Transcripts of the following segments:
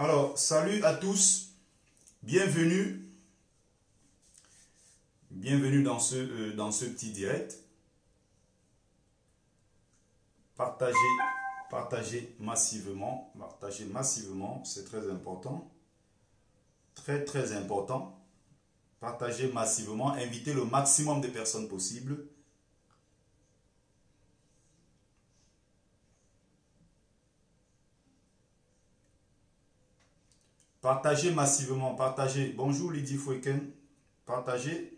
Alors, salut à tous, bienvenue dans ce petit direct. Partagez massivement, c'est très important, très important. Partagez massivement, invitez le maximum de personnes possible. Partagez massivement, partagez. Bonjour Lydie Foueken, partagez.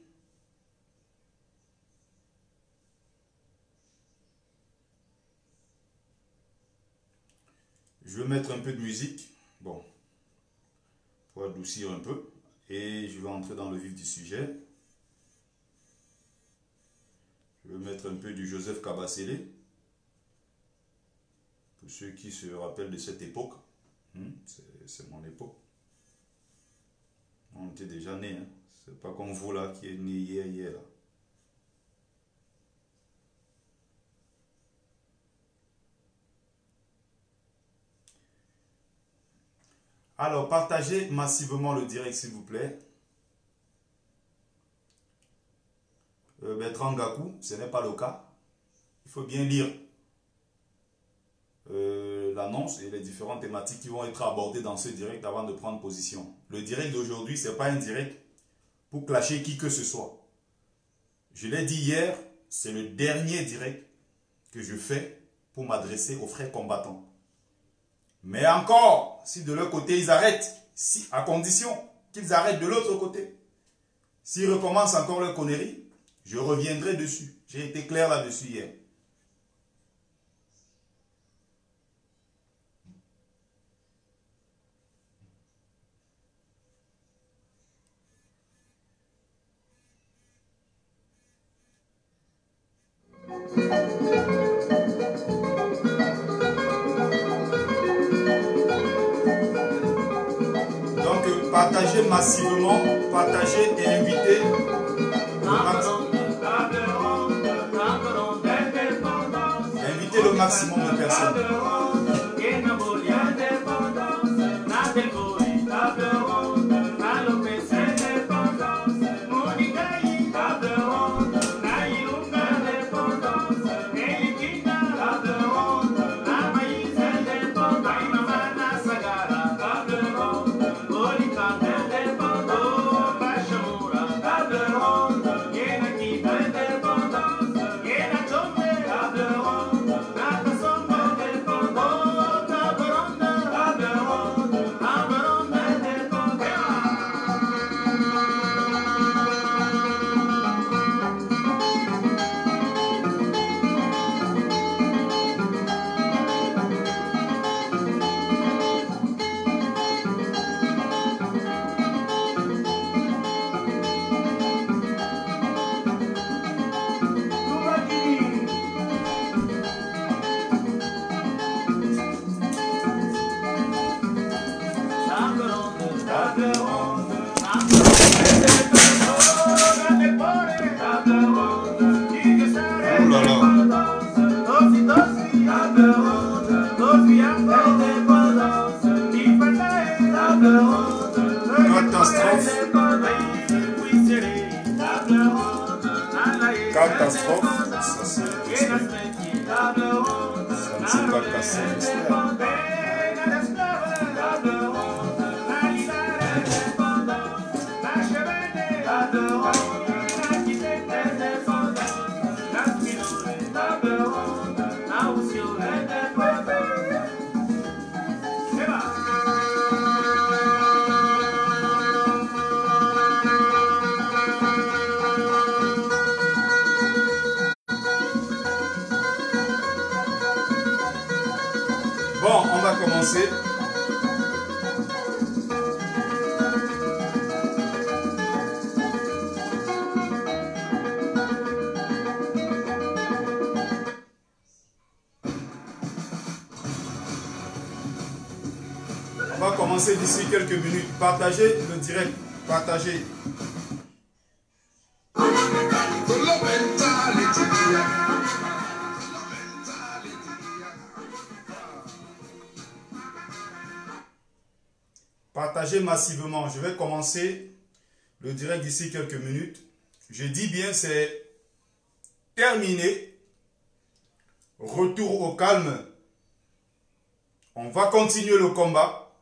Je vais mettre un peu de musique, bon, pour adoucir un peu. Et je vais entrer dans le vif du sujet. Je vais mettre un peu du Joseph Kabasele. Pour ceux qui se rappellent de cette époque. C'est mon époque. On était déjà nés. Hein. C'est pas comme vous là qui est né hier là. Alors, partagez massivement le direct, s'il vous plaît. Bertrand Gakou, ce n'est pas le cas. Il faut bien lire l'annonce et les différentes thématiques qui vont être abordées dans ce direct avant de prendre position. Le direct d'aujourd'hui, ce n'est pas un direct pour clasher qui que ce soit. Je l'ai dit hier, c'est le dernier direct que je fais pour m'adresser aux frères combattants. Mais encore, si de leur côté ils arrêtent, à condition qu'ils arrêtent de l'autre côté, s'ils recommencent encore leur connerie, je reviendrai dessus. J'ai été clair là-dessus hier. Donc, partagez massivement, partagez et invitez. Invitez le maximum de personnes. Catastrophe, ça c'est pas cassé, j'espère. Bon, on va commencer. On va commencer d'ici quelques minutes. Partagez le direct. Partagez. Partagez massivement. Je vais commencer le direct d'ici quelques minutes. Je dis bien, c'est terminé. Retour au calme. On va continuer le combat.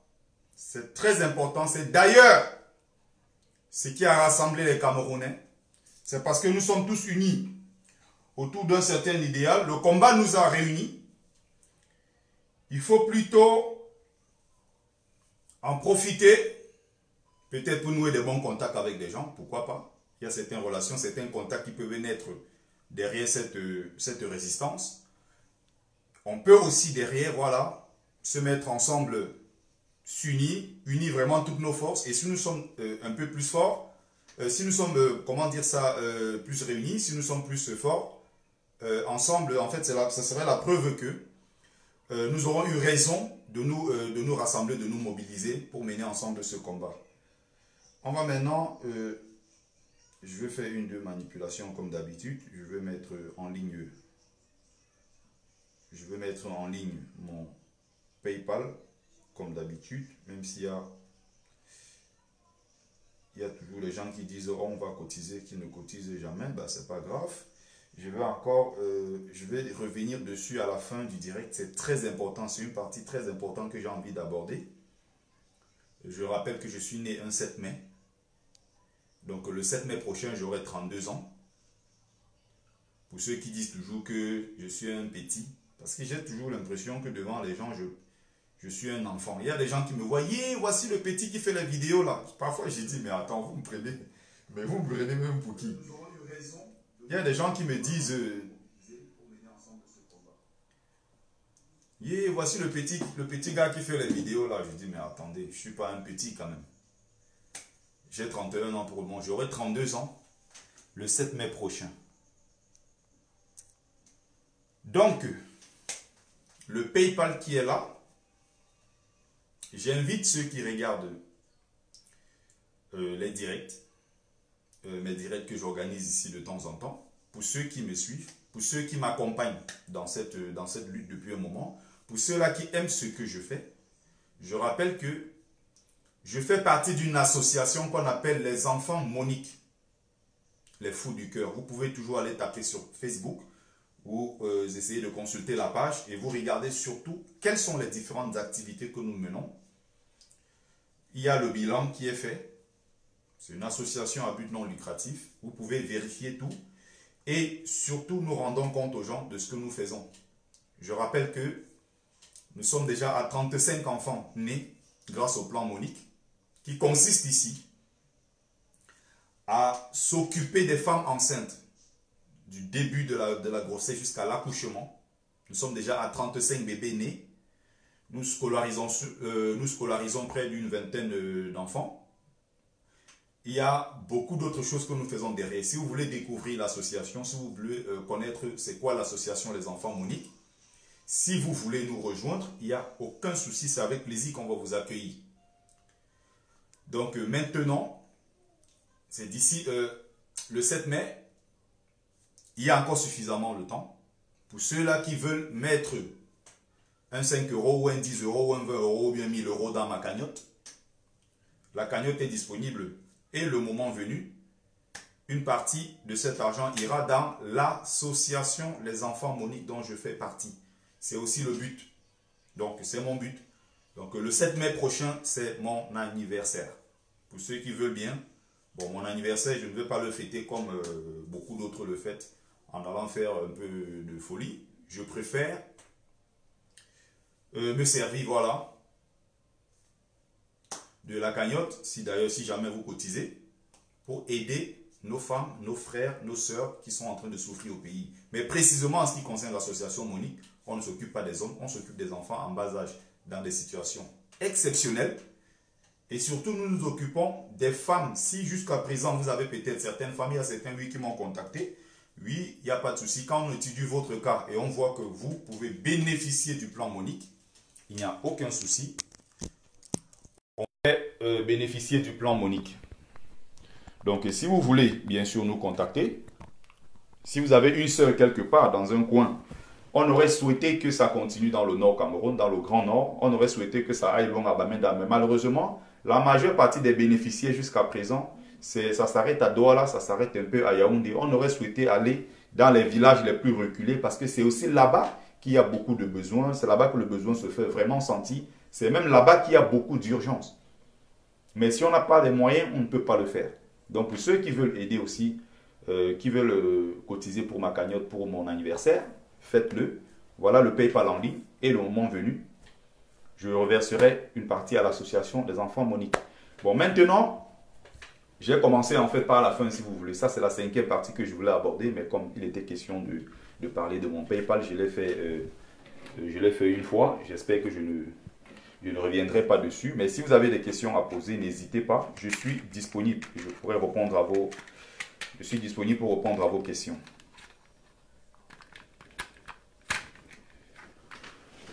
C'est très important. C'est d'ailleurs ce qui a rassemblé les Camerounais. C'est parce que nous sommes tous unis autour d'un certain idéal. Le combat nous a réunis. Il faut plutôt en profiter, peut-être pour nouer des bons contacts avec des gens, pourquoi pas. Il y a certaines relations, certains contacts qui peuvent naître derrière cette résistance. On peut aussi derrière, voilà, se mettre ensemble, s'unir, unir vraiment toutes nos forces. Et si nous sommes un peu plus forts, si nous sommes, comment dire ça, plus réunis, si nous sommes plus forts, ensemble, en fait, ça serait la preuve que nous aurons eu raison de nous rassembler, de nous mobiliser pour mener ensemble ce combat. On va maintenant, je vais faire une de manipulation comme d'habitude. Je vais mettre en ligne mon PayPal comme d'habitude, même s'il y a toujours les gens qui disent oh, on va cotiser, qui ne cotisent jamais, ben, c'est pas grave. Je vais revenir dessus à la fin du direct. C'est très important, c'est une partie très importante que j'ai envie d'aborder. Je rappelle que je suis né un 7 mai. Donc le 7 mai prochain, j'aurai 32 ans. Pour ceux qui disent toujours que je suis un petit, parce que j'ai toujours l'impression que devant les gens, je suis un enfant. Il y a des gens qui me voient, voici le petit qui fait la vidéo là. Parfois j'ai dit, mais attends, vous me prenez même pour qui? Il y a des gens qui me disent, voici le petit gars qui fait les vidéos là. Je dis, mais attendez, je ne suis pas un petit quand même. J'ai 31 ans pour le moment. J'aurai 32 ans le 7 mai prochain. Donc, le PayPal qui est là, j'invite ceux qui regardent les directs, mes directs que j'organise ici de temps en temps, pour ceux qui me suivent, pour ceux qui m'accompagnent dans cette lutte depuis un moment, pour ceux-là qui aiment ce que je fais. Je rappelle que je fais partie d'une association qu'on appelle les Enfants Monique, les Fous du Cœur. Vous pouvez toujours aller taper sur Facebook ou essayer de consulter la page et vous regardez surtout quelles sont les différentes activités que nous menons. Il y a le bilan qui est fait. C'est une association à but non lucratif. Vous pouvez vérifier tout et surtout nous rendons compte aux gens de ce que nous faisons. Je rappelle que nous sommes déjà à 35 enfants nés grâce au plan Monique qui consiste ici à s'occuper des femmes enceintes du début de la grossesse jusqu'à l'accouchement. Nous sommes déjà à 35 bébés nés. Nous scolarisons près d'une vingtaine d'enfants. Il y a beaucoup d'autres choses que nous faisons derrière. Si vous voulez découvrir l'association, si vous voulez connaître c'est quoi l'association Les Enfants Monique, si vous voulez nous rejoindre, il n'y a aucun souci, c'est avec plaisir qu'on va vous accueillir. Donc maintenant, c'est d'ici le 7 mai, il y a encore suffisamment de temps. Pour ceux-là qui veulent mettre un 5 euros ou un 10 euros ou un 20 euros ou bien 1000 euros dans ma cagnotte, la cagnotte est disponible et le moment venu, une partie de cet argent ira dans l'association Les Enfants Monique dont je fais partie. C'est aussi le but. Donc c'est mon but. Donc le 7 mai prochain, c'est mon anniversaire. Pour ceux qui veulent bien, bon, mon anniversaire, je ne vais pas le fêter comme beaucoup d'autres le fêtent, en allant faire un peu de folie. Je préfère me servir, voilà, de la cagnotte, si jamais vous cotisez, pour aider nos femmes, nos frères, nos sœurs qui sont en train de souffrir au pays. Mais précisément en ce qui concerne l'association Monique, on ne s'occupe pas des hommes, on s'occupe des enfants en bas âge, dans des situations exceptionnelles. Et surtout, nous nous occupons des femmes. Si jusqu'à présent, vous avez peut-être certaines familles, il y a certains oui, qui m'ont contacté. Oui, il n'y a pas de souci. Quand on étudie votre cas et on voit que vous pouvez bénéficier du plan Monique, il n'y a aucun souci. On peut bénéficier du plan Monique. Donc, si vous voulez, bien sûr, nous contacter, si vous avez une sœur quelque part dans un coin, on aurait souhaité que ça continue dans le Nord Cameroun, dans le Grand Nord. On aurait souhaité que ça aille loin à Bamenda. Mais malheureusement, La majeure partie des bénéficiaires jusqu'à présent, ça s'arrête à Douala, ça s'arrête un peu à Yaoundé. On aurait souhaité aller dans les villages les plus reculés parce que c'est aussi là-bas qu'il y a beaucoup de besoins. C'est là-bas que le besoin se fait vraiment sentir. C'est même là-bas qu'il y a beaucoup d'urgence. Mais si on n'a pas les moyens, on ne peut pas le faire. Donc pour ceux qui veulent aider aussi, qui veulent cotiser pour ma cagnotte pour mon anniversaire, faites-le. Voilà le PayPal en ligne. Et le moment venu, je reverserai une partie à l'association des enfants Monique. Bon, maintenant, j'ai commencé en fait par la fin si vous voulez. Ça, c'est la 5e partie que je voulais aborder. Mais comme il était question de parler de mon PayPal, je l'ai fait une fois. J'espère que je ne reviendrai pas dessus. Mais si vous avez des questions à poser, n'hésitez pas. Je suis disponible. Je pourrai répondre à vos... Je suis disponible pour répondre à vos questions.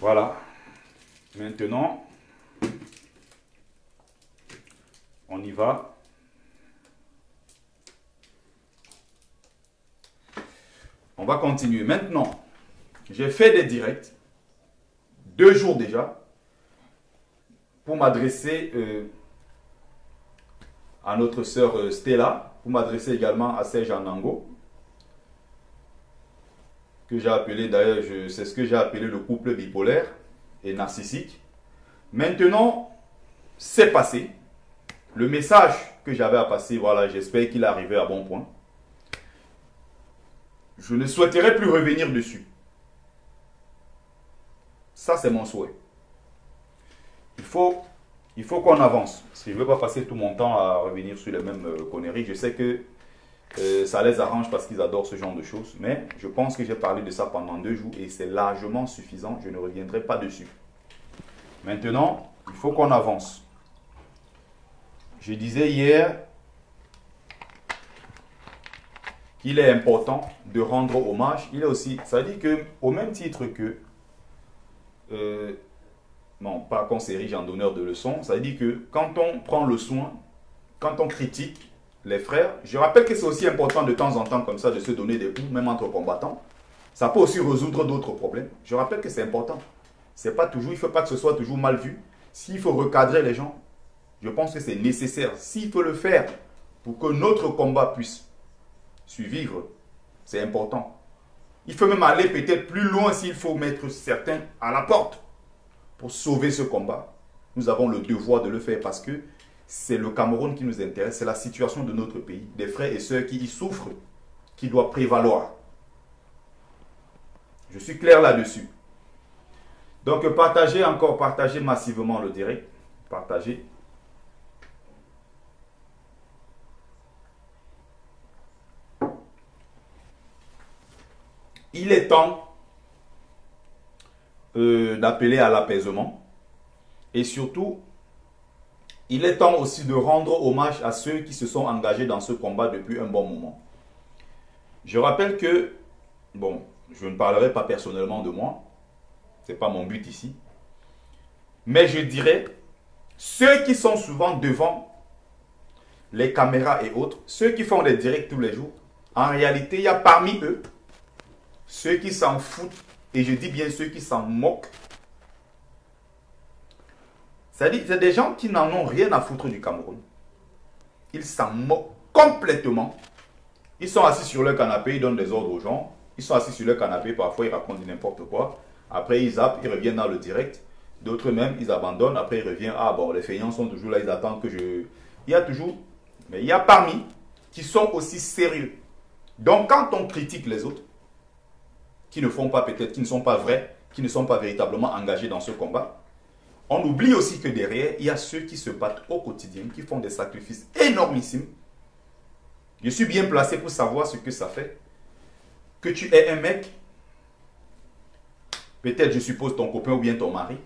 Voilà. Maintenant, on y va. On va continuer. Maintenant, j'ai fait des directs, 2 jours déjà, pour m'adresser à notre sœur Stella, pour m'adresser également à Serge Anango, que j'ai appelé, d'ailleurs, c'est ce que j'ai appelé le couple bipolaire et narcissique. Maintenant, c'est passé. Le message que j'avais à passer, voilà, j'espère qu'il est arrivé à bon point. Je ne souhaiterais plus revenir dessus. Ça, c'est mon souhait. Il faut qu'on avance. Parce que je ne veux pas passer tout mon temps à revenir sur les mêmes conneries. Je sais que ça les arrange parce qu'ils adorent ce genre de choses. Mais je pense que j'ai parlé de ça pendant 2 jours et c'est largement suffisant. Je ne reviendrai pas dessus. Maintenant, il faut qu'on avance. Je disais hier qu'il est important de rendre hommage. Il est aussi, ça dit que au même titre que, non, pas qu'on s'érige en donneur de leçons, ça dit que quand on prend le soin, quand on critique les frères, je rappelle que c'est aussi important de temps en temps comme ça de se donner des coups, même entre combattants. Ça peut aussi résoudre d'autres problèmes. Je rappelle que c'est important. C'est pas toujours, il ne faut pas que ce soit toujours mal vu. S'il faut recadrer les gens, je pense que c'est nécessaire. S'il faut le faire pour que notre combat puisse survivre, c'est important. Il faut même aller peut-être plus loin s'il faut mettre certains à la porte pour sauver ce combat. Nous avons le devoir de le faire parce que c'est le Cameroun qui nous intéresse, c'est la situation de notre pays, des frères et sœurs qui y souffrent, qui doit prévaloir. Je suis clair là-dessus. Donc partagez encore, partagez massivement le direct. Partagez. Il est temps d'appeler à l'apaisement. Et surtout, il est temps aussi de rendre hommage à ceux qui se sont engagés dans ce combat depuis un bon moment. Je rappelle que, bon, je ne parlerai pas personnellement de moi. Ce n'est pas mon but ici. Mais je dirais, ceux qui sont souvent devant les caméras et autres, ceux qui font des directs tous les jours, en réalité, il y a parmi eux ceux qui s'en foutent, et je dis bien ceux qui s'en moquent. C'est-à-dire, c'est des gens qui n'en ont rien à foutre du Cameroun. Ils s'en moquent complètement. Ils sont assis sur leur canapé, ils donnent des ordres aux gens. Ils sont assis sur leur canapé, parfois ils racontent n'importe quoi. Après ils zappent, ils reviennent dans le direct. D'autres même, ils abandonnent. Après ils reviennent. Ah bon, les feignants sont toujours là, ils attendent que je... Il y a toujours... Mais il y a parmi qui sont aussi sérieux. Donc quand on critique les autres, qui ne font pas peut-être, qui ne sont pas vrais, qui ne sont pas véritablement engagés dans ce combat, on oublie aussi que derrière, il y a ceux qui se battent au quotidien, qui font des sacrifices énormissimes. Je suis bien placé pour savoir ce que ça fait. Que tu es un mec, peut-être je suppose ton copain ou bien ton mari,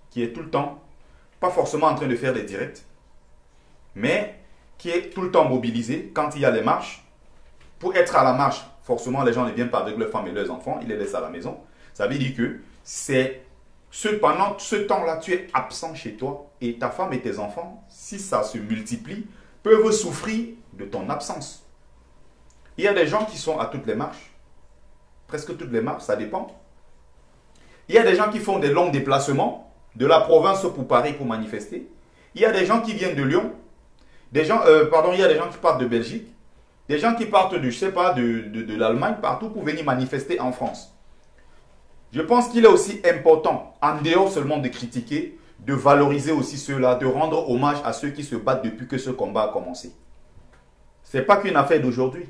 qui est tout le temps, pas forcément en train de faire des directs, mais qui est tout le temps mobilisé quand il y a les marches. Pour être à la marche, forcément les gens ne viennent pas avec leurs femmes et leurs enfants, ils les laissent à la maison. Ça veut dire que c'est pendant ce temps-là, tu es absent chez toi et ta femme et tes enfants, si ça se multiplie, peuvent souffrir de ton absence. Il y a des gens qui sont à toutes les marches, presque toutes les marches, ça dépend. Il y a des gens qui font des longs déplacements de la province pour Paris pour manifester. Il y a des gens qui viennent de Lyon, des gens, pardon, il y a des gens qui partent de Belgique, des gens qui partent de, je sais pas, de l'Allemagne, partout pour venir manifester en France. Je pense qu'il est aussi important, en dehors seulement de critiquer, de valoriser aussi ceux-là, de rendre hommage à ceux qui se battent depuis que ce combat a commencé. Ce n'est pas qu'une affaire d'aujourd'hui.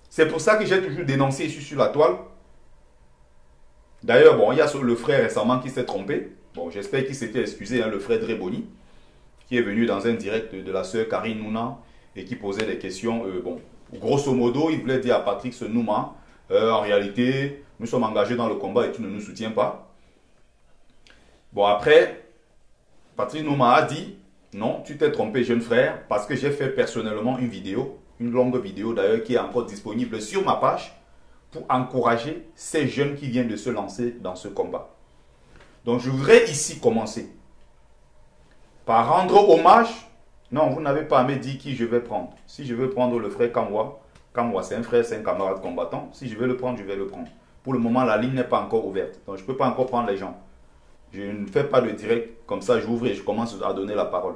C'est pour ça que j'ai toujours dénoncé ici sur la toile. D'ailleurs, bon, il y a le frère récemment qui s'est trompé. Bon, j'espère qu'il s'était excusé, hein, le frère Dreboni, qui est venu dans un direct de la sœur Karine Nouna et qui posait des questions. Bon, grosso modo, il voulait dire à Patrick Senouma, en réalité, nous sommes engagés dans le combat et tu ne nous soutiens pas. Bon, après, Patrick Nouma a dit, non, tu t'es trompé, jeune frère, parce que j'ai fait personnellement une vidéo, une longue vidéo d'ailleurs, qui est encore disponible sur ma page, pour encourager ces jeunes qui viennent de se lancer dans ce combat. Donc, je voudrais ici commencer par rendre hommage. Non, vous n'avez pas à me dire qui je vais prendre. Si je veux prendre le frère Kamwa, Kamwa c'est un frère, c'est un camarade combattant. Si je vais le prendre, je vais le prendre. Pour le moment, la ligne n'est pas encore ouverte. Donc, je ne peux pas encore prendre les gens. Je ne fais pas de direct comme ça, j'ouvre et je commence à donner la parole.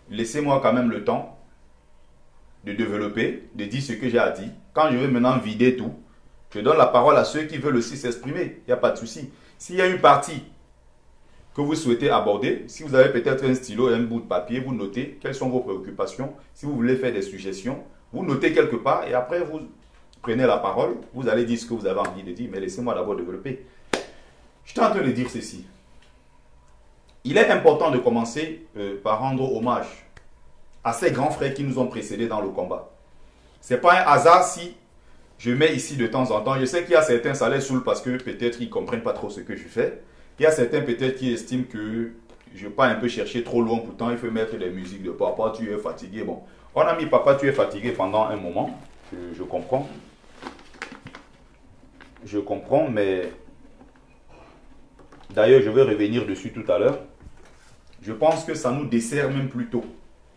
Laissez-moi quand même le temps de développer, de dire ce que j'ai à dire. Quand je vais maintenant vider tout, je donne la parole à ceux qui veulent aussi s'exprimer. Il n'y a pas de souci. S'il y a une partie que vous souhaitez aborder, si vous avez peut-être un stylo et un bout de papier, vous notez quelles sont vos préoccupations. Si vous voulez faire des suggestions, vous notez quelque part et après vous prenez la parole. Vous allez dire ce que vous avez envie de dire, mais laissez-moi d'abord développer. Je suis en train de dire ceci. Il est important de commencer par rendre hommage à ces grands frères qui nous ont précédés dans le combat. Ce n'est pas un hasard si je mets ici de temps en temps. Je sais qu'il y a certains, ça les saoule parce que peut-être ils ne comprennent pas trop ce que je fais. Il y a certains peut-être qui estiment que je ne vais pas un peu chercher trop loin. Pourtant, il faut mettre des musiques de papa, tu es fatigué. Bon, on a mis papa, tu es fatigué pendant un moment. Je comprends. Je comprends, mais d'ailleurs, je vais revenir dessus tout à l'heure. Je pense que ça nous dessert même plus tôt.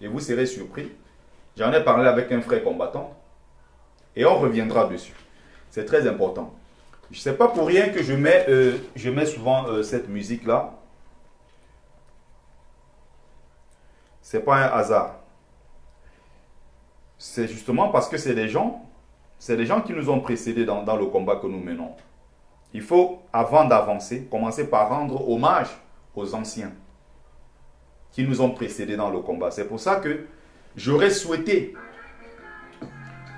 Et vous serez surpris. J'en ai parlé avec un frère combattant. Et on reviendra dessus. C'est très important. Je ne sais pas pour rien que je mets souvent cette musique-là. Ce n'est pas un hasard. C'est justement parce que c'est des gens qui nous ont précédés dans le combat que nous menons. Il faut, avant d'avancer, commencer par rendre hommage aux anciens qui nous ont précédés dans le combat. C'est pour ça que j'aurais souhaité,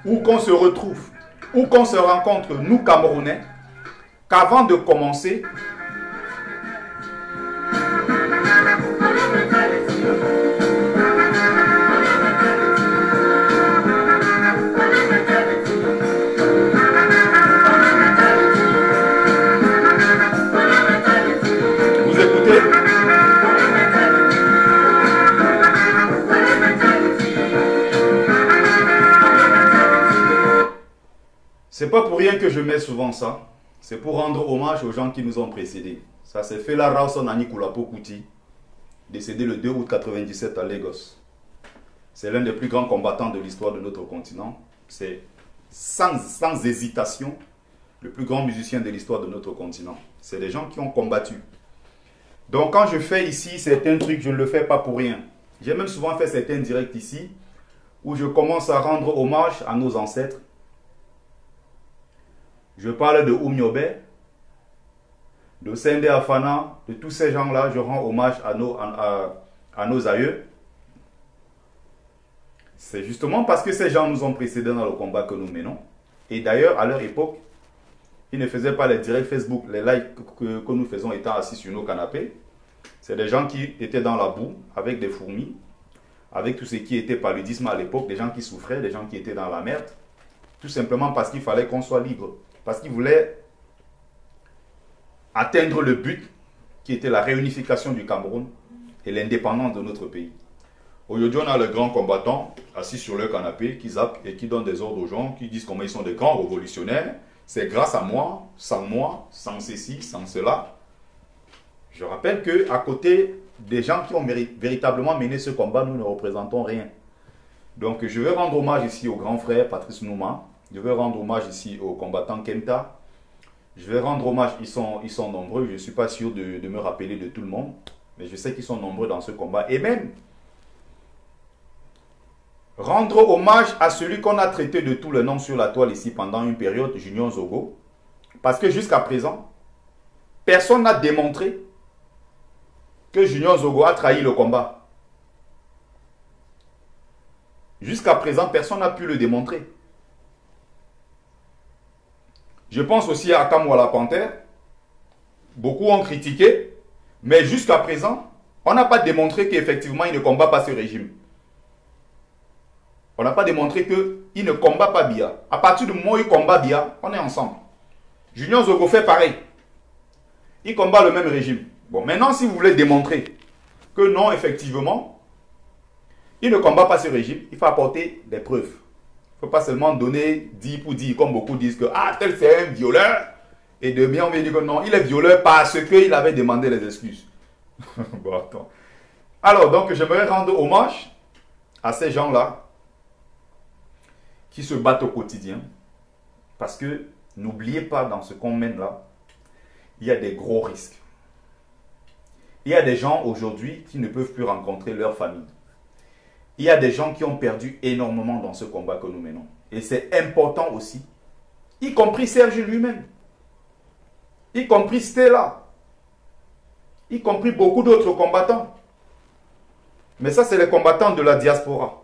où qu'on se retrouve, où qu'on se rencontre, nous Camerounais, qu'avant de commencer, vous écoutez? C'est pas pour rien que je mets souvent ça. C'est pour rendre hommage aux gens qui nous ont précédés. Ça s'est fait là, Rawson Anikulapo Kuti, décédé le 2 août 1997 à Lagos. C'est l'un des plus grands combattants de l'histoire de notre continent. C'est sans hésitation le plus grand musicien de l'histoire de notre continent. C'est des gens qui ont combattu. Donc quand je fais ici certains trucs, je ne le fais pas pour rien. J'ai même souvent fait certains directs ici où je commence à rendre hommage à nos ancêtres. Je parle de Oumiobe, de Sende Afana, de tous ces gens-là. Je rends hommage à nos aïeux. C'est justement parce que ces gens nous ont précédés dans le combat que nous menons. Et d'ailleurs, à leur époque, ils ne faisaient pas les directs Facebook, les lives que nous faisons étant assis sur nos canapés. C'est des gens qui étaient dans la boue, avec des fourmis, avec tout ce qui était paludisme à l'époque, des gens qui souffraient, des gens qui étaient dans la merde. Tout simplement parce qu'il fallait qu'on soit libre. Parce qu'ils voulaient atteindre le but qui était la réunification du Cameroun et l'indépendance de notre pays. Aujourd'hui, on a les grands combattants assis sur leur canapé qui zappent et qui donnent des ordres aux gens, qui disent comment ils sont des grands révolutionnaires. C'est grâce à moi, sans ceci, sans cela. Je rappelle qu'à côté des gens qui ont véritablement mené ce combat, nous ne représentons rien. Donc je vais rendre hommage ici au grand frère Patrice Nouma. Je vais rendre hommage ici aux combattants Kenta. Je vais rendre hommage, ils sont nombreux. Je ne suis pas sûr de me rappeler de tout le monde. Mais je sais qu'ils sont nombreux dans ce combat. Et même, Rendre hommage à celui qu'on a traité de tous les noms sur la toile ici pendant une période, Junior Zogo. Parce que jusqu'à présent, personne n'a démontré que Junior Zogo a trahi le combat. Jusqu'à présent, personne n'a pu le démontrer. Je pense aussi à Kamwala Panthère. Beaucoup ont critiqué, mais jusqu'à présent, on n'a pas démontré qu'effectivement il ne combat pas ce régime. On n'a pas démontré qu'il ne combat pas Biya. À partir du moment où il combat Biya, on est ensemble. Junior Zogo fait pareil. Il combat le même régime. Bon, maintenant, si vous voulez démontrer que non, effectivement, il ne combat pas ce régime, il faut apporter des preuves. Il ne faut pas seulement donner 10 pour 10, comme beaucoup disent que ah, tel c'est un violeur. Et de bien, on vient dire que non, il est violeur parce qu'il avait demandé les excuses. Bon, attends. Alors, donc, j'aimerais rendre hommage à ces gens-là qui se battent au quotidien. Parce que, n'oubliez pas, dans ce qu'on mène là, il y a des gros risques. Il y a des gens aujourd'hui qui ne peuvent plus rencontrer leur famille. Il y a des gens qui ont perdu énormément dans ce combat que nous menons. Et c'est important aussi, y compris Serge lui-même, y compris Stella, y compris beaucoup d'autres combattants. Mais ça, c'est les combattants de la diaspora.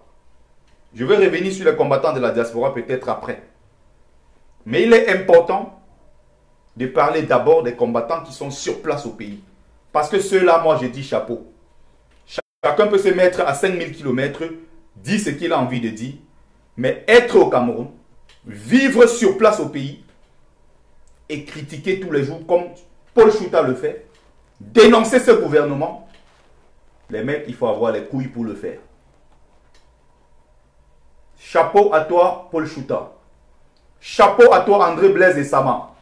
Je vais revenir sur les combattants de la diaspora peut-être après. Mais il est important de parler d'abord des combattants qui sont sur place au pays. Parce que ceux-là, moi, je dis chapeau. Chacun peut se mettre à 5000 km, dire ce qu'il a envie de dire, mais être au Cameroun, vivre sur place au pays et critiquer tous les jours comme Paul Chouta le fait, dénoncer ce gouvernement, les mecs, il faut avoir les couilles pour le faire. Chapeau à toi, Paul Chouta. Chapeau à toi, André Blaise et Sama.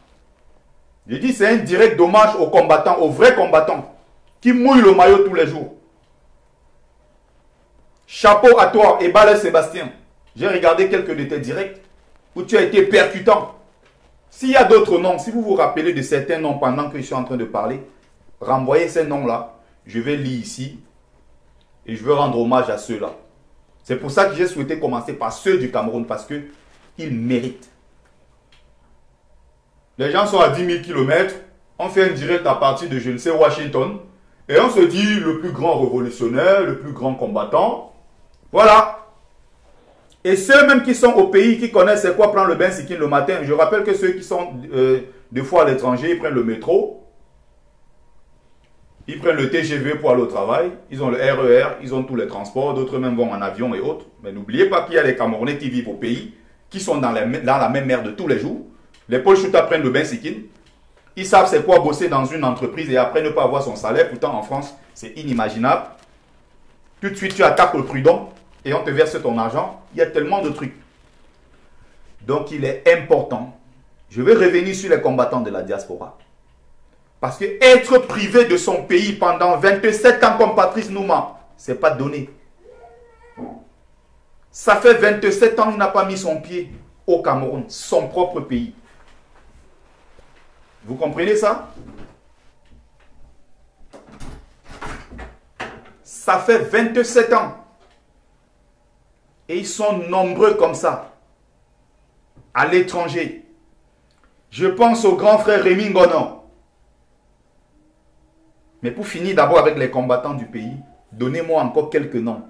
Je dis, c'est un direct hommage aux combattants, aux vrais combattants, qui mouillent le maillot tous les jours. Chapeau à toi, Ebale Sébastien. J'ai regardé quelques de tes directs où tu as été percutant. S'il y a d'autres noms, si vous vous rappelez de certains noms pendant que je suis en train de parler, renvoyez ces noms-là. Je vais lire ici et je veux rendre hommage à ceux-là. C'est pour ça que j'ai souhaité commencer par ceux du Cameroun parce qu'ils méritent. Les gens sont à 10 000 km, on fait un direct à partir de je ne sais Washington et on se dit le plus grand révolutionnaire, le plus grand combattant. Voilà. Et ceux-mêmes qui sont au pays, qui connaissent c'est quoi prendre le bain Sikine le matin, je rappelle que ceux qui sont des fois à l'étranger, ils prennent le métro, ils prennent le TGV pour aller au travail, ils ont le RER, ils ont tous les transports, d'autres même vont en avion et autres. Mais n'oubliez pas qu'il y a les Camerounais qui vivent au pays, qui sont dans la même mer de tous les jours. Les Paul Chouta prennent le bain Sikine, ils savent c'est quoi bosser dans une entreprise et après ne pas avoir son salaire. Pourtant en France, c'est inimaginable. Tout de suite, tu attaques le prud'homme et on te verse ton argent. Il y a tellement de trucs. Donc, il est important. Je vais revenir sur les combattants de la diaspora. Parce que être privé de son pays pendant 27 ans comme Patrice Nouma, ce n'est pas donné. Ça fait 27 ans qu'il n'a pas mis son pied au Cameroun, son propre pays. Vous comprenez ça? Ça fait 27 ans. Et ils sont nombreux comme ça. À l'étranger. Je pense au grand frère Rémi Ngono. Mais pour finir d'abord avec les combattants du pays, donnez-moi encore quelques noms.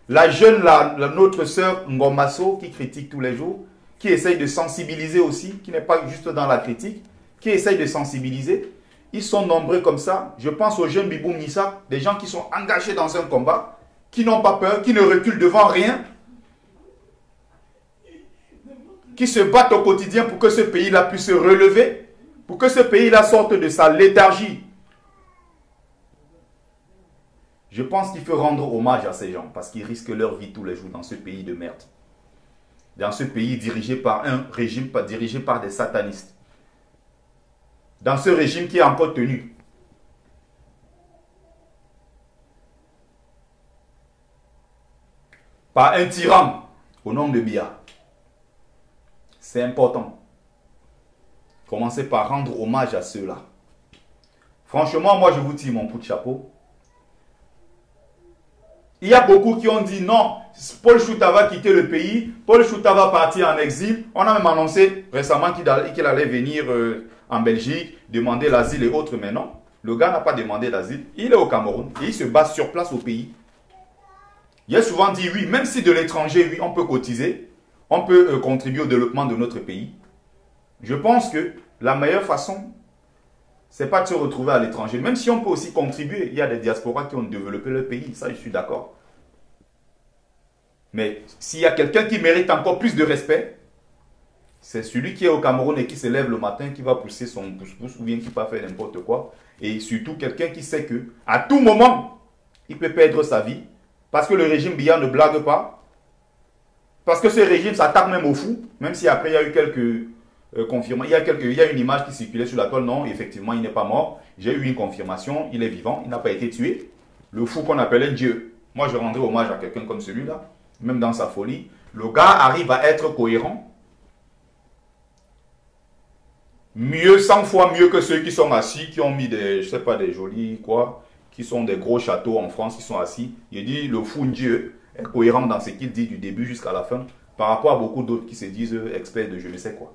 La jeune, notre sœur Ngomaso, qui critique tous les jours, qui essaye de sensibiliser aussi, qui n'est pas juste dans la critique, qui essaye de sensibiliser. Ils sont nombreux comme ça. Je pense aux jeunes Bibou Nissa, des gens qui sont engagés dans un combat, qui n'ont pas peur, qui ne reculent devant rien, qui se battent au quotidien pour que ce pays-là puisse se relever, pour que ce pays-là sorte de sa léthargie. Je pense qu'il faut rendre hommage à ces gens parce qu'ils risquent leur vie tous les jours dans ce pays de merde. Dans ce pays dirigé par un régime, dirigé par des satanistes. Dans ce régime qui est encore tenu. Par un tyran au nom de Biya. C'est important. Commencez par rendre hommage à ceux-là. Franchement, moi je vous tire mon coup de chapeau. Il y a beaucoup qui ont dit non, Paul Chouta va quitter le pays, Paul Chouta va partir en exil. On a même annoncé récemment qu'il allait venir en Belgique, demander l'asile et autres, mais non. Le gars n'a pas demandé l'asile, il est au Cameroun et il se base sur place au pays. Il a souvent dit oui, même si de l'étranger, oui, on peut cotiser, on peut contribuer au développement de notre pays. Je pense que la meilleure façon, c'est pas de se retrouver à l'étranger. Même si on peut aussi contribuer, il y a des diasporas qui ont développé le pays, ça je suis d'accord. Mais s'il y a quelqu'un qui mérite encore plus de respect, c'est celui qui est au Cameroun et qui se lève le matin, qui va pousser son pouce-pouce ou bien qui va faire n'importe quoi. Et surtout quelqu'un qui sait que à tout moment, il peut perdre sa vie parce que le régime Biya ne blague pas. Parce que ce régime s'attaque même aux fous, même si après il y a eu quelques confirmations. Il y a une image qui circulait sur la toile, non, effectivement il n'est pas mort. J'ai eu une confirmation, il est vivant, il n'a pas été tué. Le fou qu'on appelait Dieu. Moi je rendrai hommage à quelqu'un comme celui-là, même dans sa folie. Le gars arrive à être cohérent. Mieux, 100 fois mieux que ceux qui sont assis, qui ont mis des, je sais pas, des jolis, quoi, qui sont des gros châteaux en France, qui sont assis. Il dit, le fou Dieu est cohérent dans ce qu'il dit du début jusqu'à la fin, par rapport à beaucoup d'autres qui se disent experts de je ne sais quoi.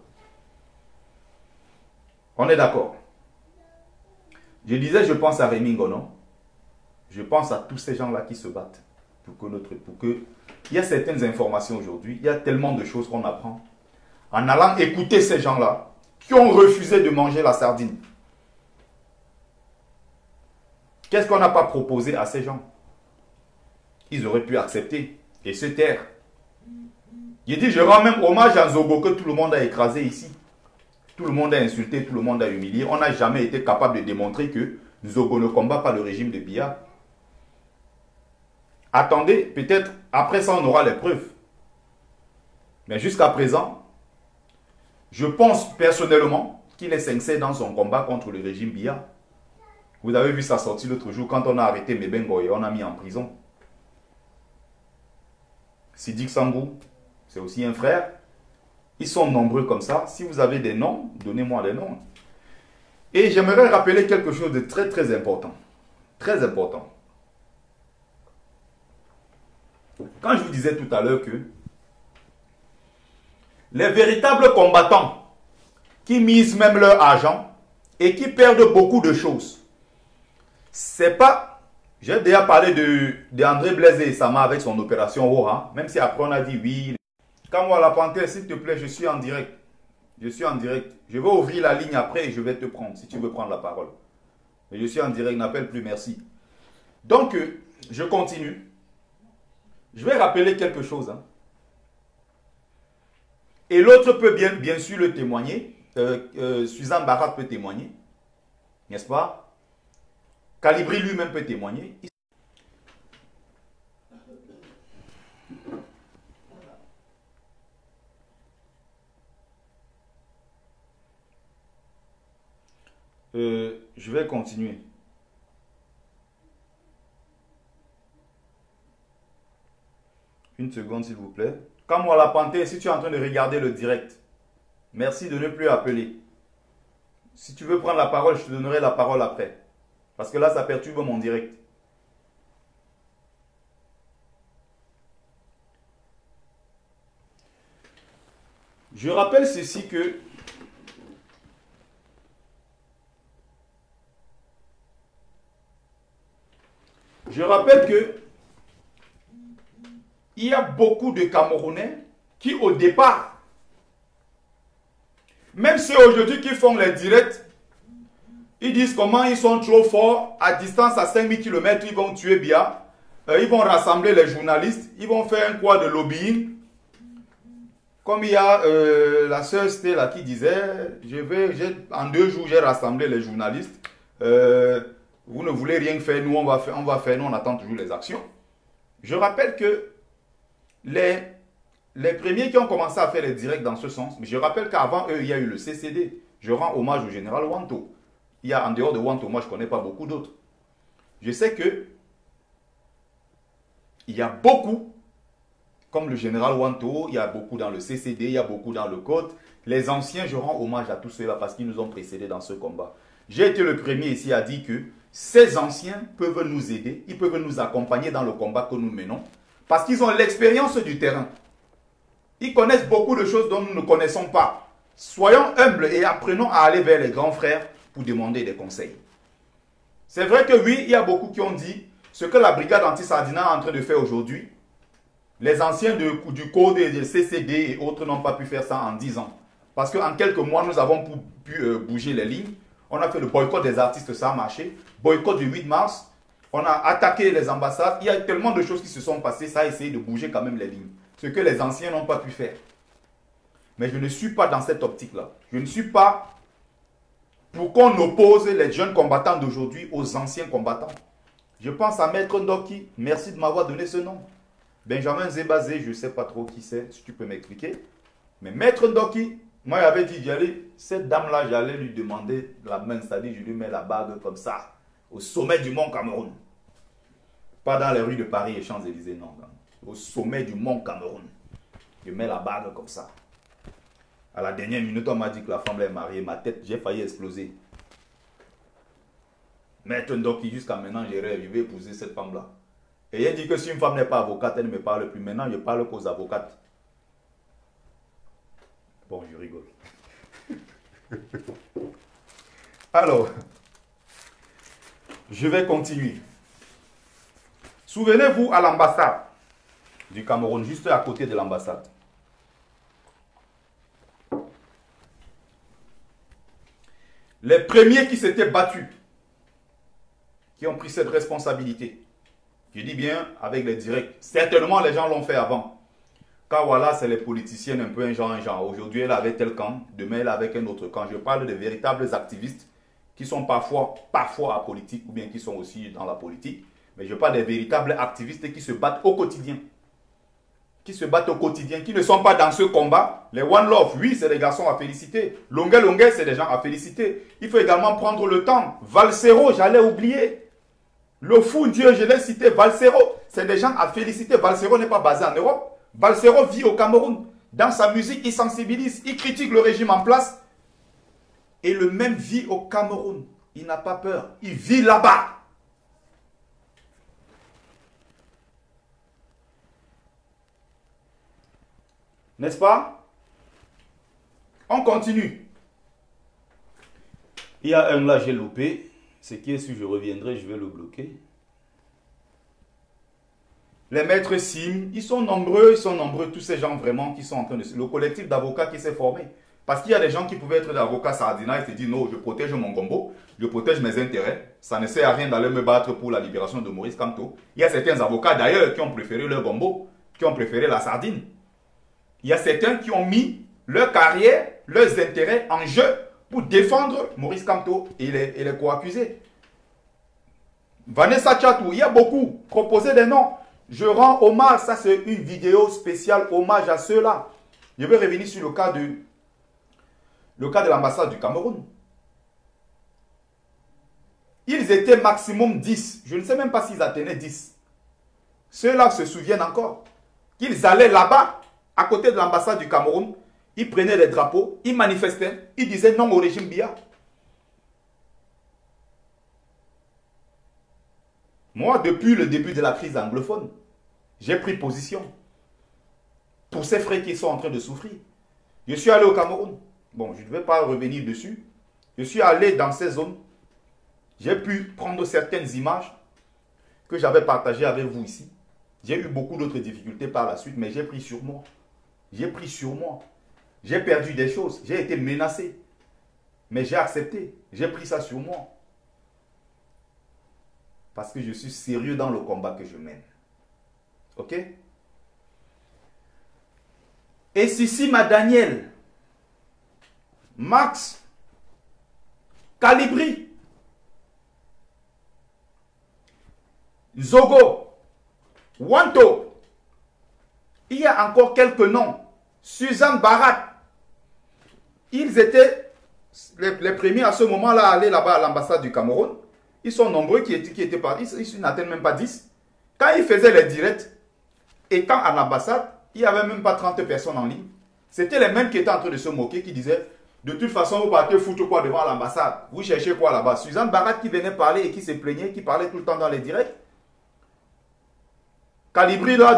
On est d'accord. Je disais, je pense à Rémi Ngonon. Je pense à tous ces gens-là qui se battent pour que il y a certaines informations aujourd'hui, il y a tellement de choses qu'on apprend. En allant écouter ces gens-là, qui ont refusé de manger la sardine. Qu'est-ce qu'on n'a pas proposé à ces gens? Ils auraient pu accepter et se taire. Il dit, je rends même hommage à Zogo que tout le monde a écrasé ici. Tout le monde a insulté, tout le monde a humilié. On n'a jamais été capable de démontrer que Zogo ne combat pas le régime de Biya. Attendez, peut-être après ça on aura les preuves. Mais jusqu'à présent, je pense personnellement qu'il est sincère dans son combat contre le régime Biya. Vous avez vu sa sortie l'autre jour quand on a arrêté Mebengo et on a mis en prison. Sidik Sangou, c'est aussi un frère. Ils sont nombreux comme ça. Si vous avez des noms, donnez-moi les noms. Et j'aimerais rappeler quelque chose de très très important. Très important. Quand je vous disais tout à l'heure que les véritables combattants qui misent même leur argent et qui perdent beaucoup de choses, c'est pas... J'ai déjà parlé d'André Blaise et Sama avec son opération Roha, même si après on a dit oui. Quand moi la panthère, s'il te plaît, je suis en direct. Je suis en direct. Je vais ouvrir la ligne après et je vais te prendre si tu veux prendre la parole. Mais je suis en direct, n'appelle plus, merci. Donc, je continue. Je vais rappeler quelque chose. Hein. Et l'autre peut bien sûr le témoigner. Suzanne Barat peut témoigner. N'est-ce pas? Calibri lui-même peut témoigner. Je vais continuer. Une seconde s'il vous plaît. Quand moi la panthère, si tu es en train de regarder le direct, merci de ne plus appeler. Si tu veux prendre la parole, je te donnerai la parole après. Parce que là, ça perturbe mon direct. Je rappelle ceci que il y a beaucoup de Camerounais qui au départ, même ceux aujourd'hui qui font les directs, ils disent comment ils sont trop forts, à distance à 5000 km, ils vont tuer Biya, ils vont rassembler les journalistes, ils vont faire un quoi de lobbying. Comme il y a la sœur Sté là qui disait, en 2 jours j'ai rassemblé les journalistes, vous ne voulez rien faire, nous on va faire, nous on attend toujours les actions. Je rappelle que les premiers qui ont commencé à faire les directs dans ce sens, mais je rappelle qu'avant eux il y a eu le CCD, je rends hommage au général Wanto. Il y a en dehors de Wanto, moi je ne connais pas beaucoup d'autres. Je sais que il y a beaucoup, comme le général Wanto, il y a beaucoup dans le CCD, il y a beaucoup dans le Code. Les anciens, je rends hommage à tous ceux-là parce qu'ils nous ont précédés dans ce combat. J'ai été le premier ici à dire que ces anciens peuvent nous aider, ils peuvent nous accompagner dans le combat que nous menons. Parce qu'ils ont l'expérience du terrain. Ils connaissent beaucoup de choses dont nous ne connaissons pas. Soyons humbles et apprenons à aller vers les grands frères pour demander des conseils. C'est vrai que oui, il y a beaucoup qui ont dit ce que la brigade anti-Sardina est en train de faire aujourd'hui. Les anciens du code des CCD et autres n'ont pas pu faire ça en 10 ans. Parce qu'en quelques mois, nous avons pu bouger les lignes. On a fait le boycott des artistes, ça a marché. Boycott du 8 mars. On a attaqué les ambassades. Il y a tellement de choses qui se sont passées. Ça a essayé de bouger quand même les lignes. Ce que les anciens n'ont pas pu faire. Mais je ne suis pas dans cette optique-là. Je ne suis pas pour qu'on oppose les jeunes combattants d'aujourd'hui aux anciens combattants. Je pense à Maître Ndoki. Merci de m'avoir donné ce nom. Benjamin Zébazé, je ne sais pas trop qui c'est, si tu peux m'expliquer. Mais Maître Ndoki, moi j'avais dit, cette dame-là, j'allais lui demander la main, c'est-à-dire je lui mets la bague comme ça, au sommet du mont Cameroun. Pas dans les rues de Paris et Champs-Élysées, non. Au sommet du mont Cameroun. Je mets la bague comme ça. À la dernière minute, on m'a dit que la femme est mariée. Ma tête, j'ai failli exploser. Maître Ndoki, jusqu'à maintenant, j'ai rêvé, je vais épouser cette femme-là. Et il dit que si une femme n'est pas avocate, elle ne me parle plus. Maintenant, je parle qu'aux avocates. Bon, je rigole. Alors, je vais continuer. Souvenez-vous à l'ambassade du Cameroun, juste à côté de l'ambassade. Les premiers qui s'étaient battus, qui ont pris cette responsabilité, je dis bien avec les directs, certainement les gens l'ont fait avant. Car voilà, c'est les politiciens un peu un genre. Aujourd'hui, elle avait tel camp, demain, elle avec un autre camp. Je parle de véritables activistes qui sont parfois apolitiques ou bien qui sont aussi dans la politique. Mais je parle des véritables activistes qui se battent au quotidien. Qui se battent au quotidien, qui ne sont pas dans ce combat. Les One Love, oui, c'est des garçons à féliciter. Longuet, c'est des gens à féliciter. Il faut également prendre le temps. Valsero, j'allais oublier. Le fou Dieu, je l'ai cité. Valsero, c'est des gens à féliciter. Valsero n'est pas basé en Europe. Valsero vit au Cameroun. Dans sa musique, il sensibilise, il critique le régime en place. Et le même vit au Cameroun. Il n'a pas peur. Il vit là-bas. N'est-ce pas? On continue. Il y a un là, j'ai loupé. Ce qui est sûr, je reviendrai, je vais le bloquer. Les maîtres Sim, ils sont nombreux, tous ces gens vraiment qui sont en train de... Le collectif d'avocats qui s'est formé. Parce qu'il y a des gens qui pouvaient être des avocats Sardina et se disent non, je protège mon gombo, je protège mes intérêts. Ça ne sert à rien d'aller me battre pour la libération de Maurice Kamto. Il y a certains avocats d'ailleurs qui ont préféré leur gombo, qui ont préféré la sardine. Il y a certains qui ont mis leur carrière, leurs intérêts en jeu pour défendre Maurice Kamto et les co-accusés. Vanessa Tchatou, il y a beaucoup. Proposez des noms. Je rends hommage, ça c'est une vidéo spéciale hommage à ceux-là. Je vais revenir sur le cas de l'ambassade du Cameroun. Ils étaient maximum 10. Je ne sais même pas s'ils atteignaient 10. Ceux-là se souviennent encore. Qu'ils allaient là-bas, à côté de l'ambassade du Cameroun, ils prenaient les drapeaux, ils manifestaient, ils disaient non au régime Biya. Moi, depuis le début de la crise anglophone, j'ai pris position pour ces frères qui sont en train de souffrir. Je suis allé au Cameroun. Bon, je ne vais pas revenir dessus. Je suis allé dans ces zones. J'ai pu prendre certaines images que j'avais partagées avec vous ici. J'ai eu beaucoup d'autres difficultés par la suite, mais j'ai pris sur moi. J'ai pris sur moi. J'ai perdu des choses. J'ai été menacé. Mais j'ai accepté. J'ai pris ça sur moi. Parce que je suis sérieux dans le combat que je mène. Ok? Et Sissima Daniel, Max, Calibri, Zogo, Wanto, il y a encore quelques noms. Suzanne Barat, ils étaient les premiers à ce moment-là à aller là-bas à l'ambassade du Cameroun. Ils sont nombreux qui étaient partis, ils n'atteignent même pas 10. Quand ils faisaient les directs, étant à l'ambassade, il n'y avait même pas 30 personnes en ligne. C'était les mêmes qui étaient en train de se moquer, qui disaient, de toute façon, vous partez foutre quoi devant l'ambassade? Vous cherchez quoi là-bas? Suzanne Barat qui venait parler et qui se plaignait, qui parlait tout le temps dans les directs. Calibri là,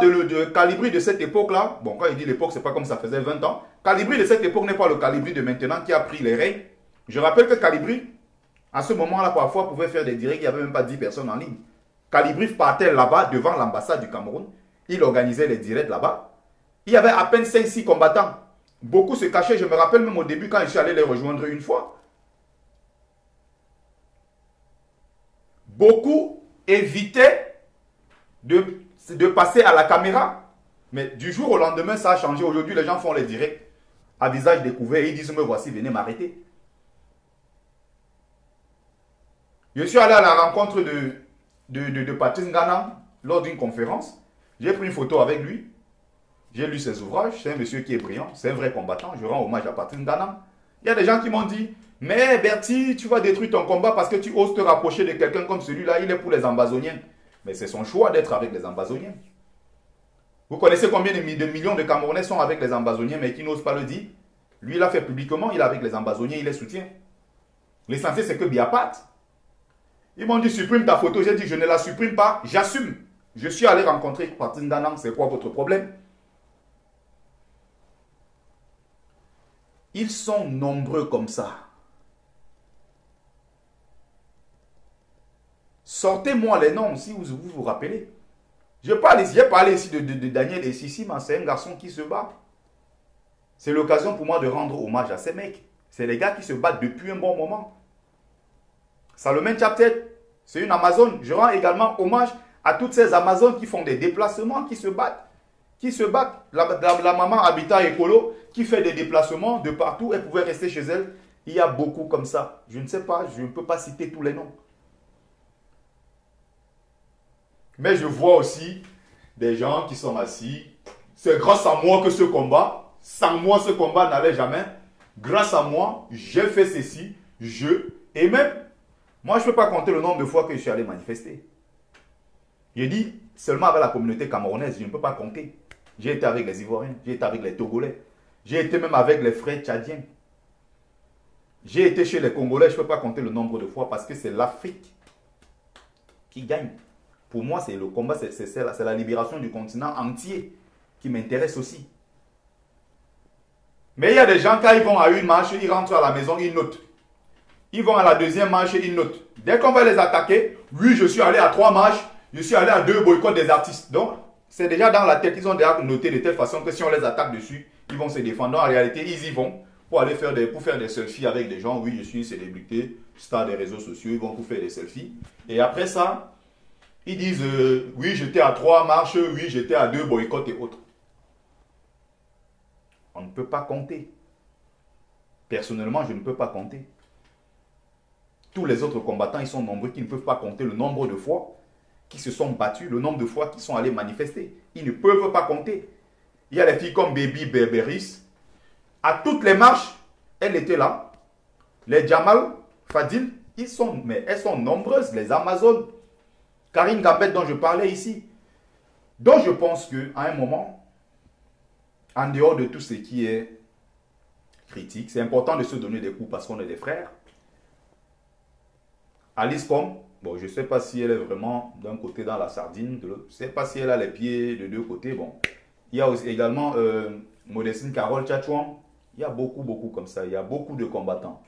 Calibri de cette époque-là, bon, quand il dit l'époque, c'est pas comme ça faisait 20 ans. Calibri de cette époque n'est pas le Calibri de maintenant qui a pris les règles. Je rappelle que Calibri, à ce moment-là, parfois, pouvait faire des directs, il n'y avait même pas 10 personnes en ligne. Calibri partait là-bas, devant l'ambassade du Cameroun. Il organisait les directs là-bas. Il y avait à peine 5-6 combattants. Beaucoup se cachaient. Je me rappelle même au début, quand je suis allé les rejoindre une fois. Beaucoup évitaient de passer à la caméra. Mais du jour au lendemain, ça a changé. Aujourd'hui, les gens font les directs à visage découvert et ils disent, me voici, venez m'arrêter. Je suis allé à la rencontre de Patrice Ngana lors d'une conférence. J'ai pris une photo avec lui. J'ai lu ses ouvrages. C'est un monsieur qui est brillant. C'est un vrai combattant. Je rends hommage à Patrice Ngana. Il y a des gens qui m'ont dit, mais Bertie, tu vas détruire ton combat parce que tu oses te rapprocher de quelqu'un comme celui-là. Il est pour les Ambazoniens. Mais c'est son choix d'être avec les Ambazoniens. Vous connaissez combien de millions de Camerounais sont avec les Ambazoniens mais qui n'osent pas le dire? Lui, il a fait publiquement. Il est avec les Ambazoniens. Il les soutient. L'essentiel, c'est que Biapat. Ils m'ont dit, supprime ta photo. J'ai dit, je ne la supprime pas. J'assume. Je suis allé rencontrer Patrice Ngana. C'est quoi votre problème? Ils sont nombreux comme ça. Sortez-moi les noms si vous vous rappelez. J'ai parlé ici de Daniel Essissima. C'est un garçon qui se bat. C'est l'occasion pour moi de rendre hommage à ces mecs. C'est les gars qui se battent depuis un bon moment. Salomon Chaptet, c'est une Amazone. Je rends également hommage à toutes ces Amazones qui font des déplacements, qui se battent. La maman Habitat Écolo qui fait des déplacements de partout. Elle pouvait rester chez elle. Il y a beaucoup comme ça. Je ne sais pas, je ne peux pas citer tous les noms. Mais je vois aussi des gens qui sont assis. C'est grâce à moi que ce combat, sans moi ce combat n'allait jamais. Grâce à moi, j'ai fait ceci, et même, moi je ne peux pas compter le nombre de fois que je suis allé manifester. J'ai dit, seulement avec la communauté camerounaise, je ne peux pas compter. J'ai été avec les Ivoiriens, j'ai été avec les Togolais, j'ai été même avec les frères tchadiens. J'ai été chez les Congolais, je ne peux pas compter le nombre de fois parce que c'est l'Afrique qui gagne. Pour moi, c'est le combat, c'est la libération du continent entier qui m'intéresse aussi. Mais il y a des gens, quand ils vont à une marche, ils rentrent à la maison, ils notent. Ils vont à la deuxième marche, ils notent. Dès qu'on va les attaquer, oui, je suis allé à 3 marches, je suis allé à 2 boycotts des artistes. Donc, c'est déjà dans la tête, ils ont déjà noté de telle façon que si on les attaque dessus, ils vont se défendre. En réalité, ils y vont pour aller faire des selfies avec des gens. Oui, je suis une célébrité, star des réseaux sociaux, ils vont pour faire des selfies. Et après ça, ils disent, oui, j'étais à 3 marches, oui, j'étais à 2 boycotts et autres. On ne peut pas compter. Personnellement, je ne peux pas compter. Tous les autres combattants, ils sont nombreux qui ne peuvent pas compter le nombre de fois qui se sont battus, le nombre de fois qui sont allés manifester. Ils ne peuvent pas compter. Il y a les filles comme Baby Berberis. À toutes les marches, elle était là. Les Jamal, Fadil, elles sont nombreuses, les Amazones. Karine Gambette dont je parlais ici. Donc je pense qu'à un moment, en dehors de tout ce qui est critique, c'est important de se donner des coups parce qu'on est des frères. Alice Com, bon, je ne sais pas si elle est vraiment d'un côté dans la sardine, de l'autre. Je ne sais pas si elle a les pieds de deux côtés. Bon. Il y a aussi également Modestine Carole Tchatchouan. Il y a beaucoup comme ça. Il y a beaucoup de combattants.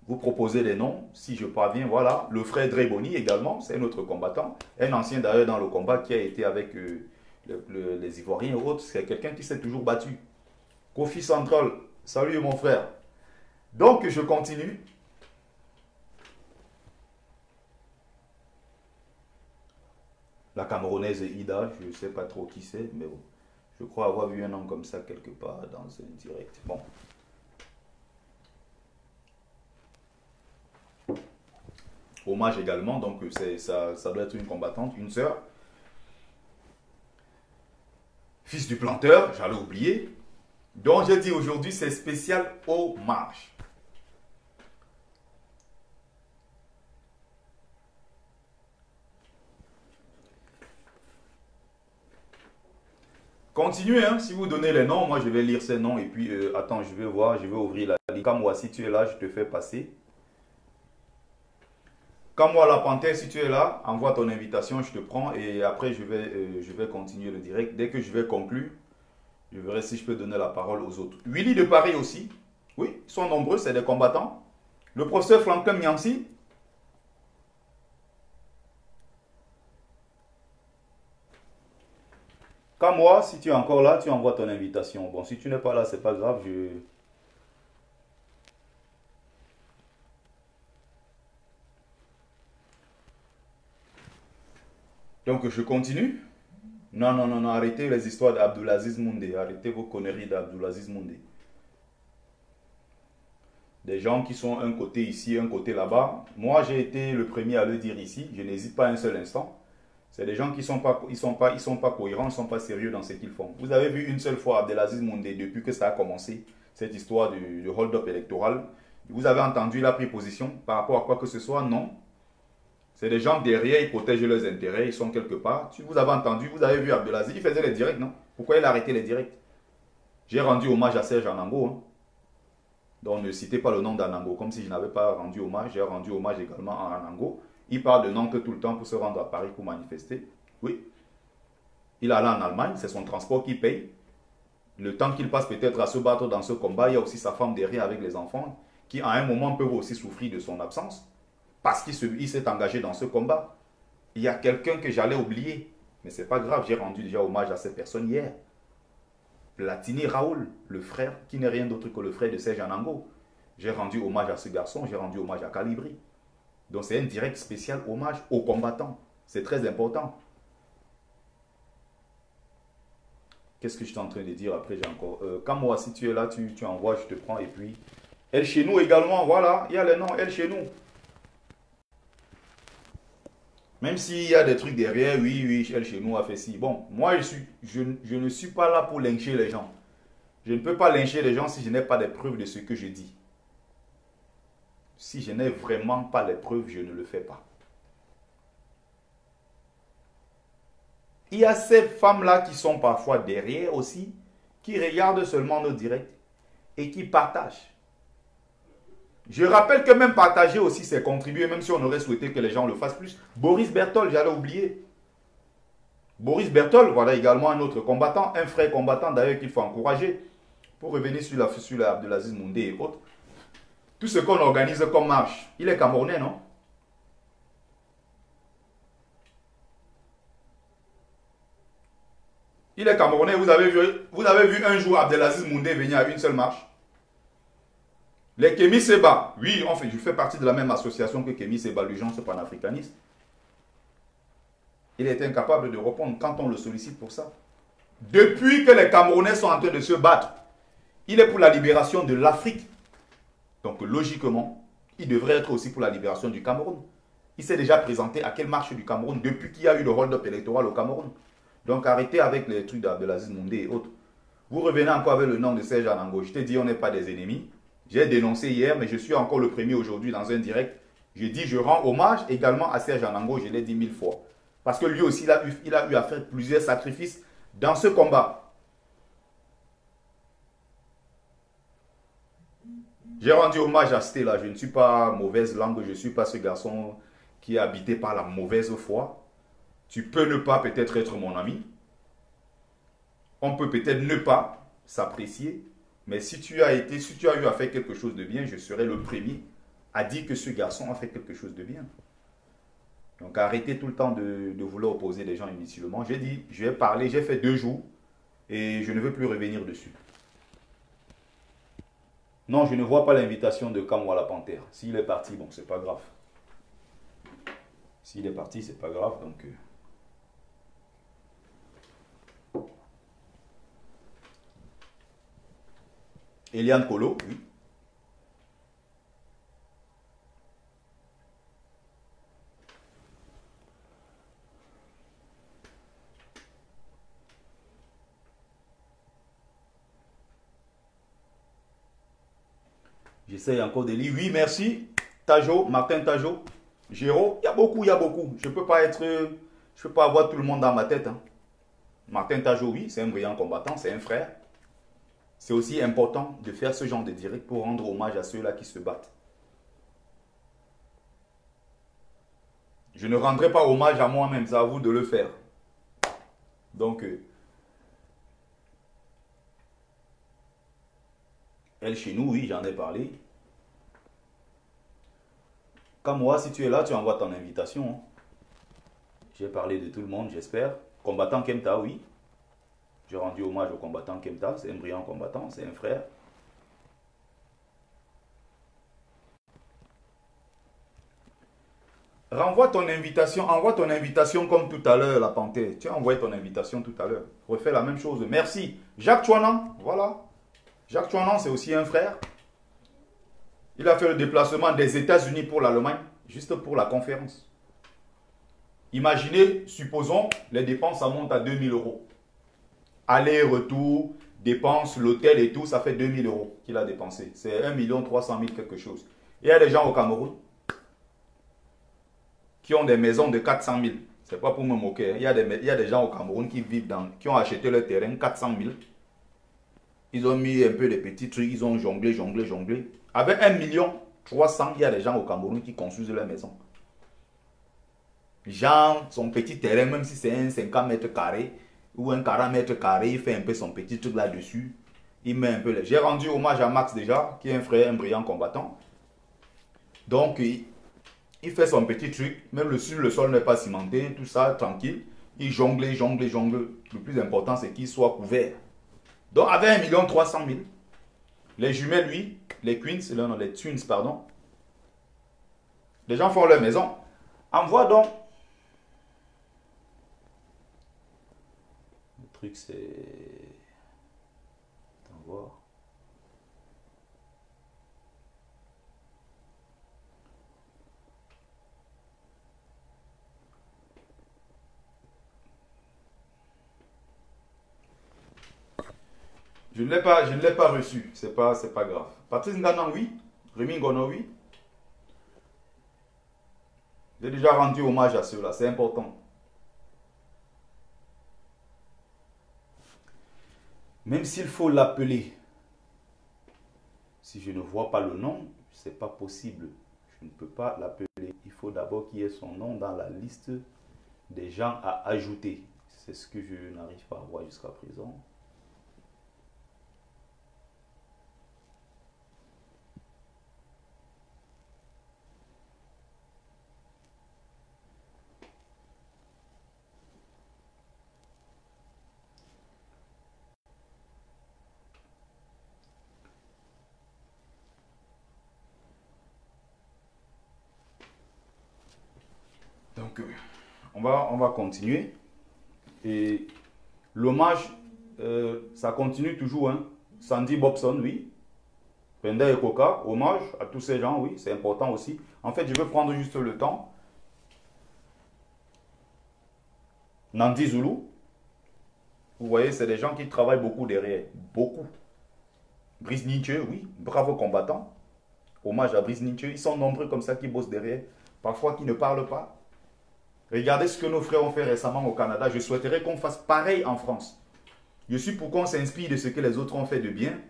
Vous proposez des noms, si je parviens, voilà. Le frère Dreboni également, c'est un autre combattant. Un ancien d'ailleurs dans le combat qui a été avec les Ivoiriens et autres. C'est quelqu'un qui s'est toujours battu. Kofi Central, salut mon frère. Donc je continue. La Camerounaise Ida, je ne sais pas trop qui c'est, mais bon. Je crois avoir vu un nom comme ça quelque part dans un direct. Bon. Hommage également, donc ça doit être une combattante, une sœur. Fils du planteur, j'allais oublier. Donc j'ai dit aujourd'hui c'est spécial hommage. Continuez, hein, si vous donnez les noms, moi je vais lire ces noms et puis attends, je vais voir, je vais ouvrir la liste. Kamwa, si tu es là, je te fais passer. Quand moi, la panthère, si tu es là, envoie ton invitation, je te prends et après je vais continuer le direct. Dès que je vais conclure, je verrai si je peux donner la parole aux autres. Willy de Paris aussi. Oui, ils sont nombreux, c'est des combattants. Le professeur Franklin Miansi. Quand moi, si tu es encore là, tu envoies ton invitation. Bon, si tu n'es pas là, c'est pas grave. Donc, je continue. Non, non, non, non, arrêtez les histoires d'Abdulaziz Moundé. Arrêtez vos conneries d'Abdulaziz Moundé. Des gens qui sont un côté ici, un côté là-bas. Moi, j'ai été le premier à le dire ici. Je n'hésite pas un seul instant. C'est des gens qui ne sont pas cohérents, ils ne sont pas sérieux dans ce qu'ils font. Vous avez vu une seule fois Abdelaziz Moundé depuis que ça a commencé, cette histoire de hold-up électoral. Vous avez entendu, il a pris position par rapport à quoi que ce soit? Non. C'est des gens derrière, ils protègent leurs intérêts, ils sont quelque part. Si vous avez entendu, vous avez vu Abdelaziz, il faisait les directs, non? Pourquoi il a arrêté les directs? J'ai rendu hommage à Serge Anango. Hein. Donc ne citez pas le nom d'Anango, comme si je n'avais pas rendu hommage. J'ai rendu hommage également à Anango. Il parle de Nantes tout le temps pour se rendre à Paris pour manifester. Oui. Il allait en Allemagne, c'est son transport qui paye. Le temps qu'il passe peut-être à se battre dans ce combat, il y a aussi sa femme derrière avec les enfants qui à un moment peuvent aussi souffrir de son absence parce qu'il s'est engagé dans ce combat. Il y a quelqu'un que j'allais oublier, mais c'est pas grave, j'ai rendu déjà hommage à cette personne hier. Platini Raoul, le frère, qui n'est rien d'autre que le frère de Serge Anango. J'ai rendu hommage à ce garçon, j'ai rendu hommage à Calibri. Donc c'est un direct spécial hommage aux combattants. C'est très important. Qu'est-ce que je suis en train de dire après? J'ai encore. Quand moi, si tu es là, tu envoies, je te prends. Et puis, elle chez nous également, voilà, il y a le nom, elle chez nous. Même s'il y a des trucs derrière, oui, oui, elle chez nous a fait ci. Bon, moi, je ne suis pas là pour lyncher les gens. Je ne peux pas lyncher les gens si je n'ai pas des preuves de ce que je dis. Si je n'ai vraiment pas les preuves, je ne le fais pas. Il y a ces femmes-là qui sont parfois derrière aussi, qui regardent seulement nos directs et qui partagent. Je rappelle que même partager aussi, c'est contribuer, même si on aurait souhaité que les gens le fassent plus. Boris Berthold, j'allais oublier. Boris Berthold, voilà également un autre combattant, un frère combattant d'ailleurs qu'il faut encourager. Pour revenir sur la Abdelaziz Moundé et autres. Tout ce qu'on organise comme marche, il est Camerounais, non? Il est Camerounais, vous avez vu un jour Abdelaziz Moundé venir à une seule marche? Les Kémy Seba, oui, je fais partie de la même association que Kémy Seba, l'urgence panafricaniste. Il est incapable de répondre quand on le sollicite pour ça. Depuis que les Camerounais sont en train de se battre, il est pour la libération de l'Afrique. Donc logiquement, il devrait être aussi pour la libération du Cameroun. Il s'est déjà présenté à quelle marche du Cameroun depuis qu'il y a eu le hold-up électoral au Cameroun. Donc arrêtez avec les trucs d'Abdelaziz Moundé et autres. Vous revenez encore avec le nom de Serge Anango. Je t'ai dit on n'est pas des ennemis. J'ai dénoncé hier, mais je suis encore le premier aujourd'hui dans un direct. Je dis je rends hommage également à Serge Anango, je l'ai dit 1000 fois. Parce que lui aussi, il a eu à faire plusieurs sacrifices dans ce combat. J'ai rendu hommage à Stella. Je ne suis pas mauvaise langue, je ne suis pas ce garçon qui est habité par la mauvaise foi. Tu peux ne pas peut-être être mon ami. On peut peut-être ne pas s'apprécier. Mais si tu as eu à faire quelque chose de bien, je serai le premier à dire que ce garçon a fait quelque chose de bien. Donc arrêtez tout le temps de vouloir opposer les gens inutilement. J'ai dit, je vais parler, j'ai fait 2 jours et je ne veux plus revenir dessus. Non, je ne vois pas l'invitation de Kamwa la Panthère. S'il est parti, bon, c'est pas grave. S'il est parti, c'est pas grave, donc... Eliane Kolo, oui. J'essaye encore de lire. Oui, merci. Tajo, Martin Tajo. Géraud, il y a beaucoup, il y a beaucoup. Je ne peux pas avoir tout le monde dans ma tête. Hein. Martin Tajo, oui, c'est un brillant combattant, c'est un frère. C'est aussi important de faire ce genre de direct pour rendre hommage à ceux-là qui se battent. Je ne rendrai pas hommage à moi-même, c'est à vous de le faire. Donc, elle chez nous, oui, j'en ai parlé. Kamwa, si tu es là, tu envoies ton invitation. Hein. J'ai parlé de tout le monde, j'espère. Combattant Kemta, oui. J'ai rendu hommage au combattant Kemta. C'est un brillant combattant, c'est un frère. Renvoie ton invitation, envoie ton invitation comme tout à l'heure, la panthère. Tu as envoyé ton invitation tout à l'heure. Refais la même chose. Merci. Jacques Chouanan, voilà. Jacques Chouanan, c'est aussi un frère. Il a fait le déplacement des États-Unis pour l'Allemagne, juste pour la conférence. Imaginez, supposons, les dépenses, ça monte à 2000 euros. Aller-retour, dépenses, l'hôtel et tout, ça fait 2000 euros qu'il a dépensé. C'est 1 300 000 quelque chose. Et il y a des gens au Cameroun qui ont des maisons de 400 000. Ce n'est pas pour me moquer. Hein. Il y a des gens au Cameroun qui vivent qui ont acheté leur terrain 400 000. Ils ont mis un peu de petits trucs, ils ont jonglé. Avec 1 300 000, il y a des gens au Cameroun qui construisent leur maison. Genre, son petit terrain, même si c'est un 50 mètres carrés ou un 40 mètres carrés, il fait un peu son petit truc là-dessus. Il met un peu les... J'ai rendu hommage à Max déjà, qui est un frère, un brillant combattant. Donc, il fait son petit truc, même le sol n'est pas cimenté, tout ça, tranquille. Il jongle. Le plus important, c'est qu'il soit couvert. Donc, avec 1 300 000, les jumelles, lui, les twins, pardon, les gens font leur maison. Envoie donc. Le truc, c'est... Attends, voir. Je ne l'ai pas reçu. C'est pas grave. Patrice Ngana, oui. Rémi Ngono, oui. J'ai déjà rendu hommage à ceux-là. C'est important. Même s'il faut l'appeler, si je ne vois pas le nom, c'est pas possible. Je ne peux pas l'appeler. Il faut d'abord qu'il y ait son nom dans la liste des gens à ajouter. C'est ce que je n'arrive pas à voir jusqu'à présent. Donc, on va continuer. Et l'hommage, ça continue toujours. Hein. Sandy Bobson, oui. Penda et Coca, hommage à tous ces gens, oui, c'est important aussi. En fait, je vais prendre juste le temps. Nandi Zulu, vous voyez, c'est des gens qui travaillent beaucoup derrière. Beaucoup. Brice Nietzsche, oui, bravo combattant. Hommage à Brice Nietzsche. Ils sont nombreux comme ça qui bossent derrière. Parfois qui ne parlent pas. Regardez ce que nos frères ont fait récemment au Canada. Je souhaiterais qu'on fasse pareil en France. Je suis pour qu'on s'inspire de ce que les autres ont fait de bien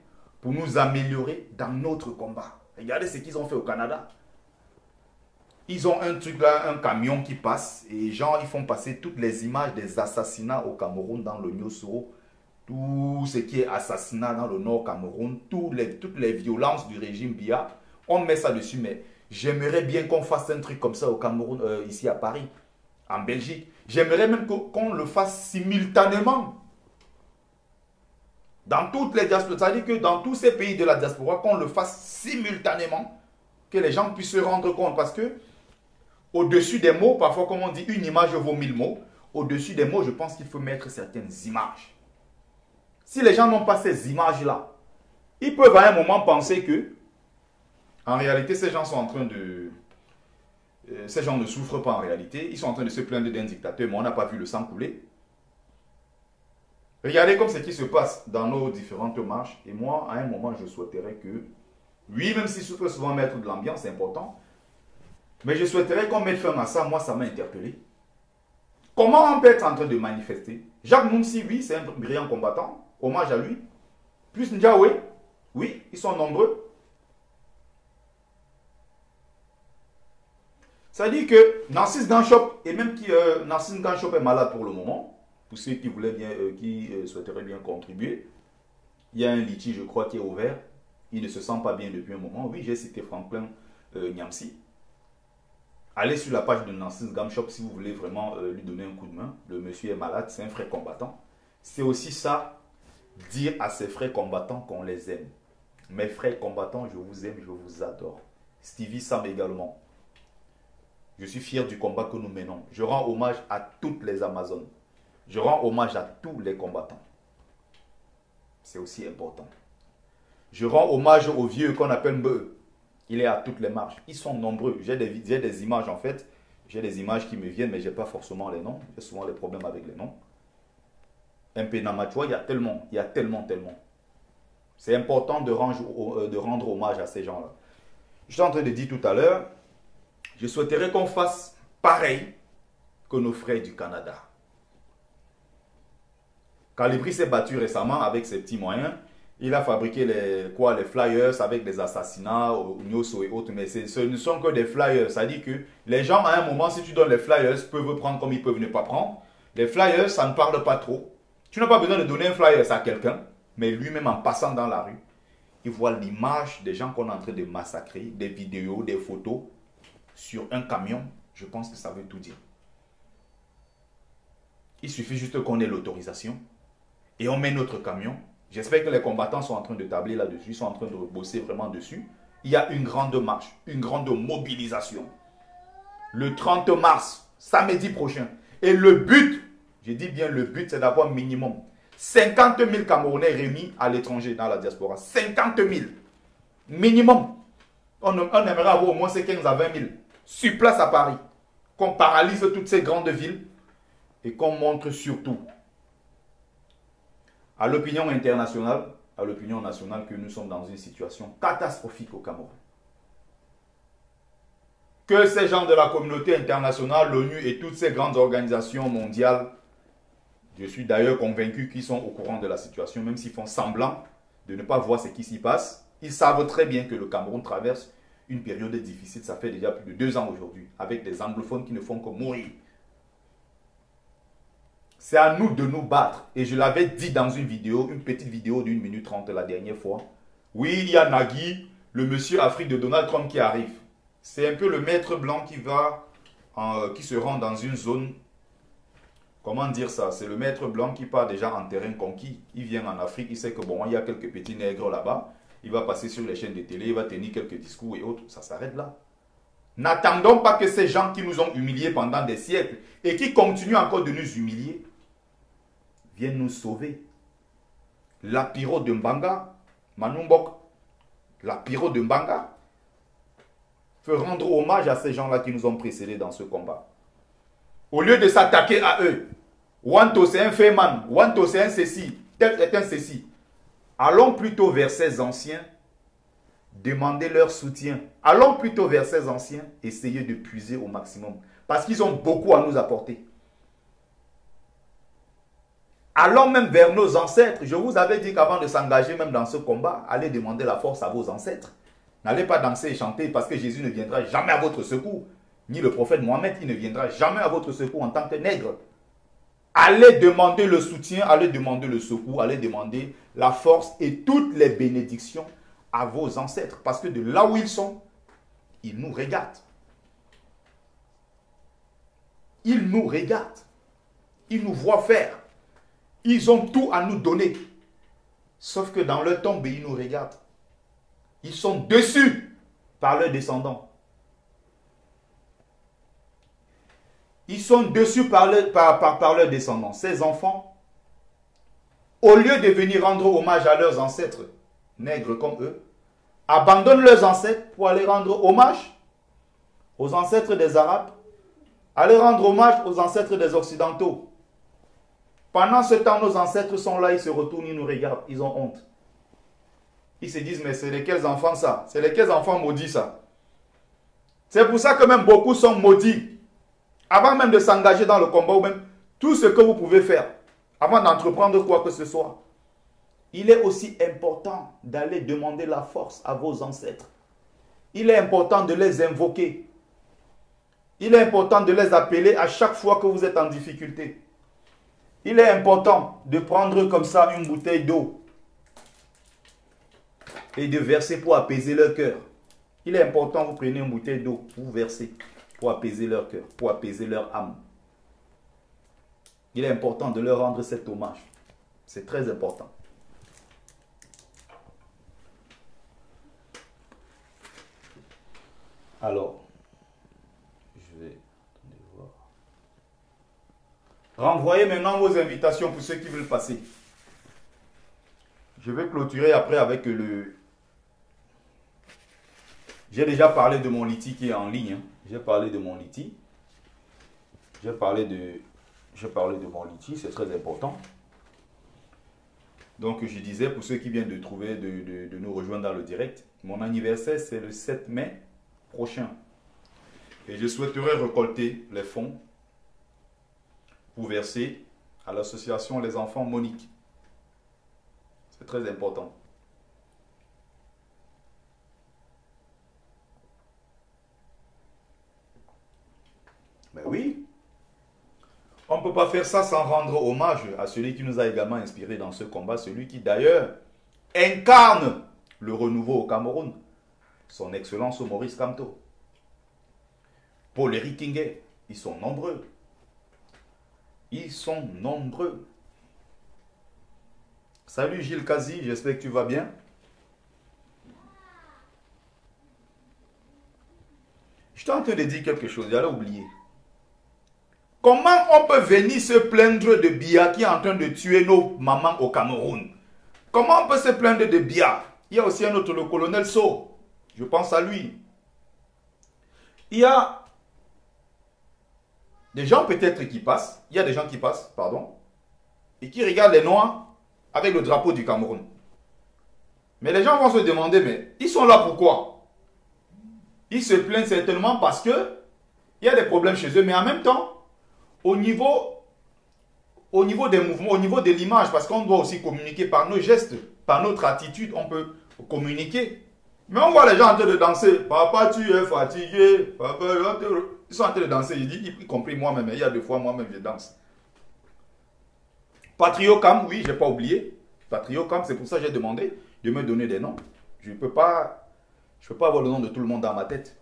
pour nous améliorer dans notre combat. Regardez ce qu'ils ont fait au Canada. Ils ont un truc là, un camion qui passe et genre ils font passer toutes les images des assassinats au Cameroun dans le Nyosoro, tout ce qui est assassinat dans le Nord Cameroun, toutes les violences du régime Biya. On met ça dessus, mais j'aimerais bien qu'on fasse un truc comme ça au Cameroun, ici à Paris, en Belgique. J'aimerais même qu'on le fasse simultanément. Dans toutes les diasporas, c'est-à-dire que dans tous ces pays de la diaspora, qu'on le fasse simultanément, que les gens puissent se rendre compte. Parce que, au-dessus des mots, parfois, comme on dit, une image vaut 1000 mots. Au-dessus des mots, je pense qu'il faut mettre certaines images. Si les gens n'ont pas ces images-là, ils peuvent à un moment penser que, en réalité, ces gens sont en train de... ces gens ne souffrent pas en réalité. Ils sont en train de se plaindre d'un dictateur, mais on n'a pas vu le sang couler. Regardez comme ce qui se passe dans nos différentes marches. Et moi, à un moment, je souhaiterais que, oui, même si je peux souvent mettre de l'ambiance, c'est important, mais je souhaiterais qu'on mette fin à ça. Moi, ça m'a interpellé. Comment on peut être en train de manifester? Jacques Mounsi, oui, c'est un brillant combattant. Hommage à lui. Plus Ndiawe, oui, ils sont nombreux. Ça dit que Narcisse Ganchop, et même qui Narcisse Ganchop est malade pour le moment, pour ceux qui voulaient bien, qui souhaiteraient bien contribuer, il y a un litige, je crois, qui est ouvert. Il ne se sent pas bien depuis un moment. Oui, j'ai cité Franklin Nyamsi. Allez sur la page de Narcisse Ganchop si vous voulez vraiment lui donner un coup de main. Le monsieur est malade, c'est un frère combattant. C'est aussi ça, dire à ses frères combattants qu'on les aime. Mes frères combattants, je vous aime, je vous adore. Stevie Sam également. Je suis fier du combat que nous menons. Je rends hommage à toutes les Amazones. Je rends hommage à tous les combattants. C'est aussi important. Je rends hommage aux vieux qu'on appelle Mbeu. Il est à toutes les marches. Ils sont nombreux. J'ai des images en fait. J'ai des images qui me viennent, mais je n'ai pas forcément les noms. J'ai souvent des problèmes avec les noms. MP Namachoua, il y a tellement. C'est important de rendre hommage à ces gens-là. Je suis en train de dire tout à l'heure, je souhaiterais qu'on fasse pareil que nos frères du Canada. Calibri s'est battu récemment avec ses petits moyens. Il a fabriqué les flyers avec des assassinats, Nyoso et autres, mais ce ne sont que des flyers. Ça dit que les gens, à un moment, si tu donnes les flyers, peuvent prendre comme ils peuvent ne pas prendre. Les flyers, ça ne parle pas trop. Tu n'as pas besoin de donner un flyer à quelqu'un, mais lui-même, en passant dans la rue, il voit l'image des gens qu'on est en train de massacrer, des vidéos, des photos, sur un camion. Je pense que ça veut tout dire. Il suffit juste qu'on ait l'autorisation et on met notre camion. J'espère que les combattants sont en train de tabler là-dessus, ils sont en train de bosser vraiment dessus. Il y a une grande marche, une grande mobilisation. Le 30 mars, samedi prochain. Et le but, je dis bien le but, c'est d'avoir minimum 50 000 Camerounais réunis à l'étranger, dans la diaspora. 50 000. Minimum. On aimerait avoir au moins ces 15 à 20 000 sur place à Paris. Qu'on paralyse toutes ces grandes villes et qu'on montre surtout à l'opinion internationale, à l'opinion nationale, que nous sommes dans une situation catastrophique au Cameroun. Que ces gens de la communauté internationale, l'ONU et toutes ces grandes organisations mondiales, je suis d'ailleurs convaincu qu'ils sont au courant de la situation, même s'ils font semblant de ne pas voir ce qui s'y passe. Ils savent très bien que le Cameroun traverse une période difficile, ça fait déjà plus de 2 ans aujourd'hui, avec des anglophones qui ne font que mourir. C'est à nous de nous battre. Et je l'avais dit dans une vidéo, une petite vidéo d'1 minute 30 la dernière fois. Oui, il y a Nagui, le monsieur Afrique de Donald Trump qui arrive. C'est un peu le maître blanc qui se rend dans une zone. Comment dire ça? C'est le maître blanc qui part déjà en terrain conquis. Il vient en Afrique, il sait que bon, il y a quelques petits nègres là-bas. Il va passer sur les chaînes de télé, il va tenir quelques discours et autres. Ça s'arrête là. N'attendons pas que ces gens qui nous ont humiliés pendant des siècles et qui continuent encore de nous humilier viennent nous sauver. La Piro de Mbanga, Manumbok, la Piro de Mbanga, veut rendre hommage à ces gens-là qui nous ont précédés dans ce combat. Au lieu de s'attaquer à eux, Wanto c'est un Féman, Wanto c'est un ceci, tel est un ceci. Allons plutôt vers ces anciens, demander leur soutien. Allons plutôt vers ces anciens, essayer de puiser au maximum. Parce qu'ils ont beaucoup à nous apporter. Allons même vers nos ancêtres. Je vous avais dit qu'avant de s'engager même dans ce combat, allez demander la force à vos ancêtres. N'allez pas danser et chanter parce que Jésus ne viendra jamais à votre secours. Ni le prophète Mohamed, il ne viendra jamais à votre secours en tant que nègre. Allez demander le soutien, allez demander le secours, allez demander la force et toutes les bénédictions à vos ancêtres. Parce que de là où ils sont, ils nous regardent. Ils nous regardent. Ils nous voient faire. Ils ont tout à nous donner. Sauf que dans leur tombe, ils nous regardent. Ils sont déçus par leurs descendants. Ils sont déçus par leurs descendants. Ces enfants, au lieu de venir rendre hommage à leurs ancêtres, nègres comme eux, abandonnent leurs ancêtres pour aller rendre hommage aux ancêtres des Arabes, aller rendre hommage aux ancêtres des Occidentaux. Pendant ce temps, nos ancêtres sont là, ils se retournent, ils nous regardent, ils ont honte. Ils se disent, mais c'est lesquels enfants ça? C'est lesquels enfants maudits ça? C'est pour ça que même beaucoup sont maudits. Avant même de s'engager dans le combat, ou même tout ce que vous pouvez faire, avant d'entreprendre quoi que ce soit, il est aussi important d'aller demander la force à vos ancêtres. Il est important de les invoquer. Il est important de les appeler à chaque fois que vous êtes en difficulté. Il est important de prendre comme ça une bouteille d'eau et de verser pour apaiser leur cœur. Il est important que vous preniez une bouteille d'eau, vous versez pour apaiser leur cœur, pour apaiser leur âme. Il est important de leur rendre cet hommage. C'est très important. Alors, je vais voir. Renvoyez maintenant vos invitations pour ceux qui veulent passer. Je vais clôturer après avec le... J'ai déjà parlé de mon liti qui est en ligne. J'ai parlé de mon liti. J'ai parlé de mon liti, c'est très important. Donc je disais, pour ceux qui viennent de trouver, de nous rejoindre dans le direct, mon anniversaire c'est le 7 mai prochain. Et je souhaiterais récolter les fonds pour verser à l'association Les Enfants Monique. C'est très important. Ben oui. On ne peut pas faire ça sans rendre hommage à celui qui nous a également inspiré dans ce combat, celui qui d'ailleurs incarne le renouveau au Cameroun, son Excellence Maurice Kamto. Paul-Éric Kinguet, ils sont nombreux. Ils sont nombreux. Salut Gilles Kazi, j'espère que tu vas bien. Je suis en train de dire quelque chose, j'allais oublier. Comment on peut venir se plaindre de Biya qui est en train de tuer nos mamans au Cameroun? Comment on peut se plaindre de Biya? Il y a aussi un autre, le colonel So. Je pense à lui. Il y a des gens peut-être qui passent. Il y a des gens qui passent, pardon. Et qui regardent les Noirs avec le drapeau du Cameroun. Mais les gens vont se demander, mais ils sont là pourquoi? Ils se plaignent certainement parce que il y a des problèmes chez eux. Mais en même temps, au niveau des mouvements, au niveau de l'image, parce qu'on doit aussi communiquer par nos gestes, par notre attitude, on peut communiquer. Mais on voit les gens en train de danser. Papa, tu es fatigué. Papa, ils sont en train de danser. Je dis, y compris moi-même. Il y a des fois, moi-même, je danse. Patriocam, oui, je n'ai pas oublié. Patriocam, c'est pour ça que j'ai demandé de me donner des noms. Je ne peux pas avoir le nom de tout le monde dans ma tête.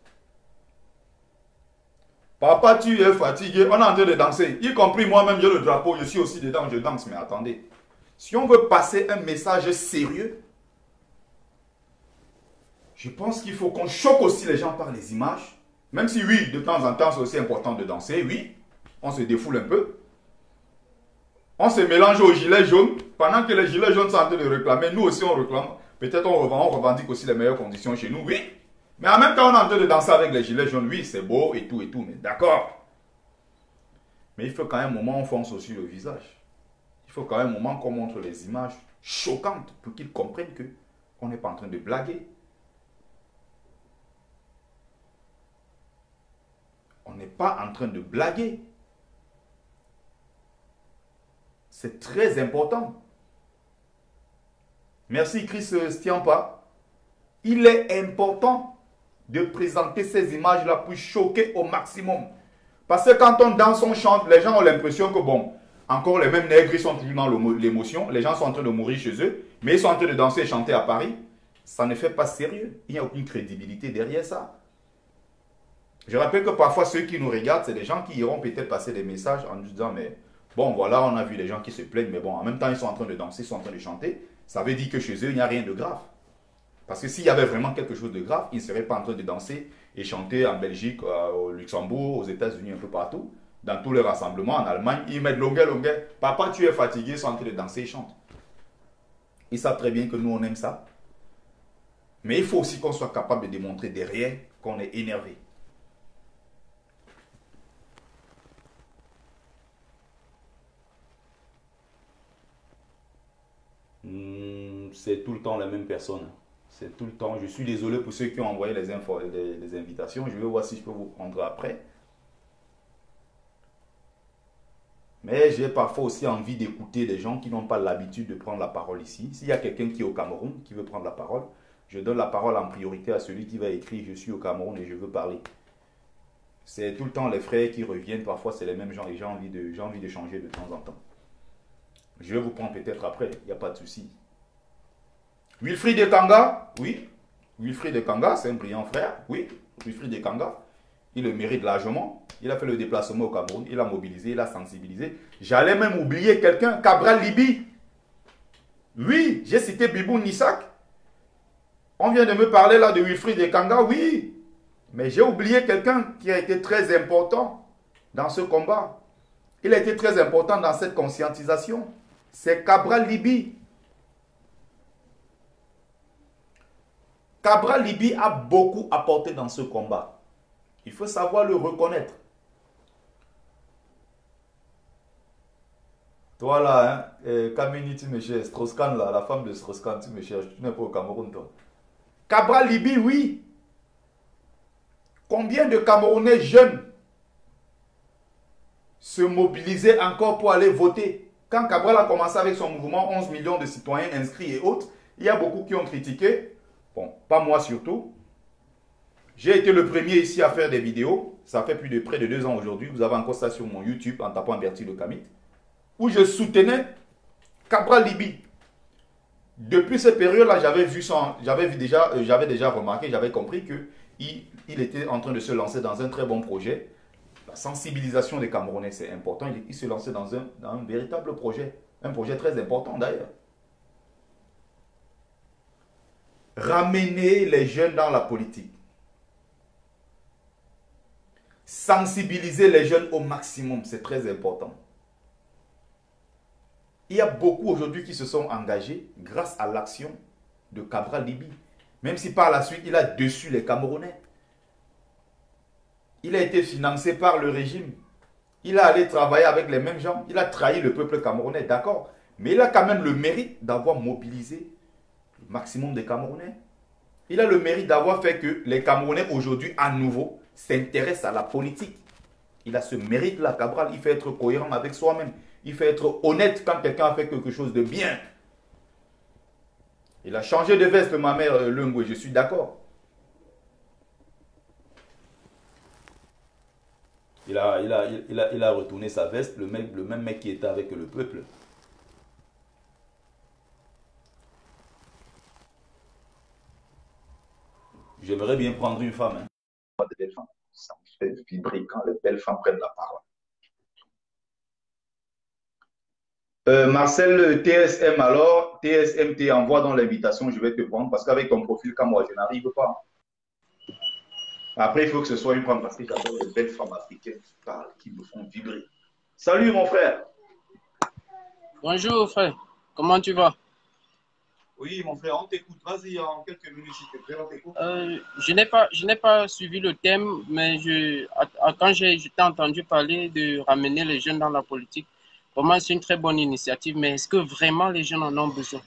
Papa, tu es fatigué, on est en train de danser. Y compris moi-même, j'ai le drapeau, je suis aussi dedans, je danse. Mais attendez, si on veut passer un message sérieux, je pense qu'il faut qu'on choque aussi les gens par les images. Même si oui, de temps en temps, c'est aussi important de danser, oui. On se défoule un peu. On se mélange aux gilets jaunes. Pendant que les gilets jaunes sont en train de réclamer, nous aussi on réclame. Peut-être on revendique aussi les meilleures conditions chez nous, oui. Mais en même temps, on est en train de danser avec les gilets jaunes. Oui, c'est beau et tout, mais d'accord. Mais il faut quand même un moment, on fonce aussi le visage. Il faut quand même un moment qu'on montre les images choquantes pour qu'ils comprennent qu'on n'est pas en train de blaguer. On n'est pas en train de blaguer. C'est très important. Merci Chris Stiampa. Il est important de présenter ces images-là pour choquer au maximum. Parce que quand on danse, on chante, les gens ont l'impression que bon, encore les mêmes nègres, ils sont toujours dans l'émotion. Les gens sont en train de mourir chez eux, mais ils sont en train de danser et chanter à Paris. Ça ne fait pas sérieux. Il n'y a aucune crédibilité derrière ça. Je rappelle que parfois, ceux qui nous regardent, c'est des gens qui iront peut-être passer des messages en nous disant, mais bon, voilà, on a vu les gens qui se plaignent, mais bon, en même temps, ils sont en train de danser, ils sont en train de chanter. Ça veut dire que chez eux, il n'y a rien de grave. Parce que s'il y avait vraiment quelque chose de grave, ils ne seraient pas en train de danser et chanter en Belgique, au Luxembourg, aux États-Unis, un peu partout. Dans tous les rassemblements, en Allemagne, ils mettent longueur. Papa, tu es fatigué, ils sont en train de danser et chantent. Ils savent très bien que nous, on aime ça. Mais il faut aussi qu'on soit capable de démontrer derrière qu'on est énervé. C'est tout le temps la même personne. C'est tout le temps. Je suis désolé pour ceux qui ont envoyé les invitations. Je vais voir si je peux vous prendre après. Mais j'ai parfois aussi envie d'écouter des gens qui n'ont pas l'habitude de prendre la parole ici. S'il y a quelqu'un qui est au Cameroun, qui veut prendre la parole, je donne la parole en priorité à celui qui va écrire « Je suis au Cameroun et je veux parler ». c'est tout le temps les frères qui reviennent. Parfois, c'est les mêmes gens et j'ai envie de changer de temps en temps. Je vais vous prendre peut-être après, il n'y a pas de souci. Wilfried Ekanga, oui. Wilfried Ekanga, c'est un brillant frère, oui. Wilfried Ekanga, il le mérite largement. Il a fait le déplacement au Cameroun, il a mobilisé, il a sensibilisé. J'allais même oublier quelqu'un, Cabral Libi. Oui, j'ai cité Bibou Nissak. On vient de me parler là de Wilfried Ekanga, oui. Mais j'ai oublié quelqu'un qui a été très important dans ce combat. Il a été très important dans cette conscientisation. C'est Cabral Libi. Cabral Libi a beaucoup apporté dans ce combat. Il faut savoir le reconnaître. Toi là, Kamini, tu me cherches. Strauss-Kahn là, la femme de Strauss-Kahn, tu me cherches. Tu n'es pas au Cameroun, toi. Cabral Libi, oui. Combien de Camerounais jeunes se mobilisaient encore pour aller voter? Quand Cabral a commencé avec son mouvement, 11 millions de citoyens inscrits et autres, il y a beaucoup qui ont critiqué. Bon, pas moi surtout. J'ai été le premier ici à faire des vidéos. Ça fait plus de près de 2 ans aujourd'hui. Vous avez encore ça sur mon YouTube en tapant Bertie Le Kamit. Où je soutenais Cabral Libi. Depuis cette période-là, j'avais déjà remarqué, j'avais compris qu'il était en train de se lancer dans un très bon projet. La sensibilisation des Camerounais, c'est important. Il se lançait dans un véritable projet. Un projet très important d'ailleurs. Ramener les jeunes dans la politique. Sensibiliser les jeunes au maximum, c'est très important. Il y a beaucoup aujourd'hui qui se sont engagés grâce à l'action de Cabral Libi. Même si par la suite, il a déçu les Camerounais. Il a été financé par le régime. Il a allé travailler avec les mêmes gens. Il a trahi le peuple camerounais, d'accord. Mais il a quand même le mérite d'avoir mobilisé le maximum des Camerounais. Il a le mérite d'avoir fait que les Camerounais aujourd'hui, à nouveau, s'intéressent à la politique. Il a ce mérite-là, Cabral. Il fait être cohérent avec soi-même. Il fait être honnête quand quelqu'un a fait quelque chose de bien. Il a changé de veste, ma mère Lungu, je suis d'accord. Il a retourné sa veste, le même mec qui était avec le peuple. J'aimerais bien prendre une femme. Hein. Des belles femmes. Ça me fait vibrer quand les belles femmes prennent la parole. Marcel TSM, alors, TSMT, envoie dans l'invitation, je vais te prendre parce qu'avec ton profil comme moi, je n'arrive pas. Après, il faut que ce soit une femme parce que j'adore les belles femmes africaines qui parlent, qui me font vibrer. Salut mon frère. Bonjour frère, comment tu vas? Oui mon frère, on t'écoute, vas-y en quelques minutes s'il te plaît, on t'écoute. Je n'ai pas suivi le thème, mais quand j'ai entendu parler de ramener les jeunes dans la politique, pour moi c'est une très bonne initiative, mais est-ce que vraiment les jeunes en ont besoin?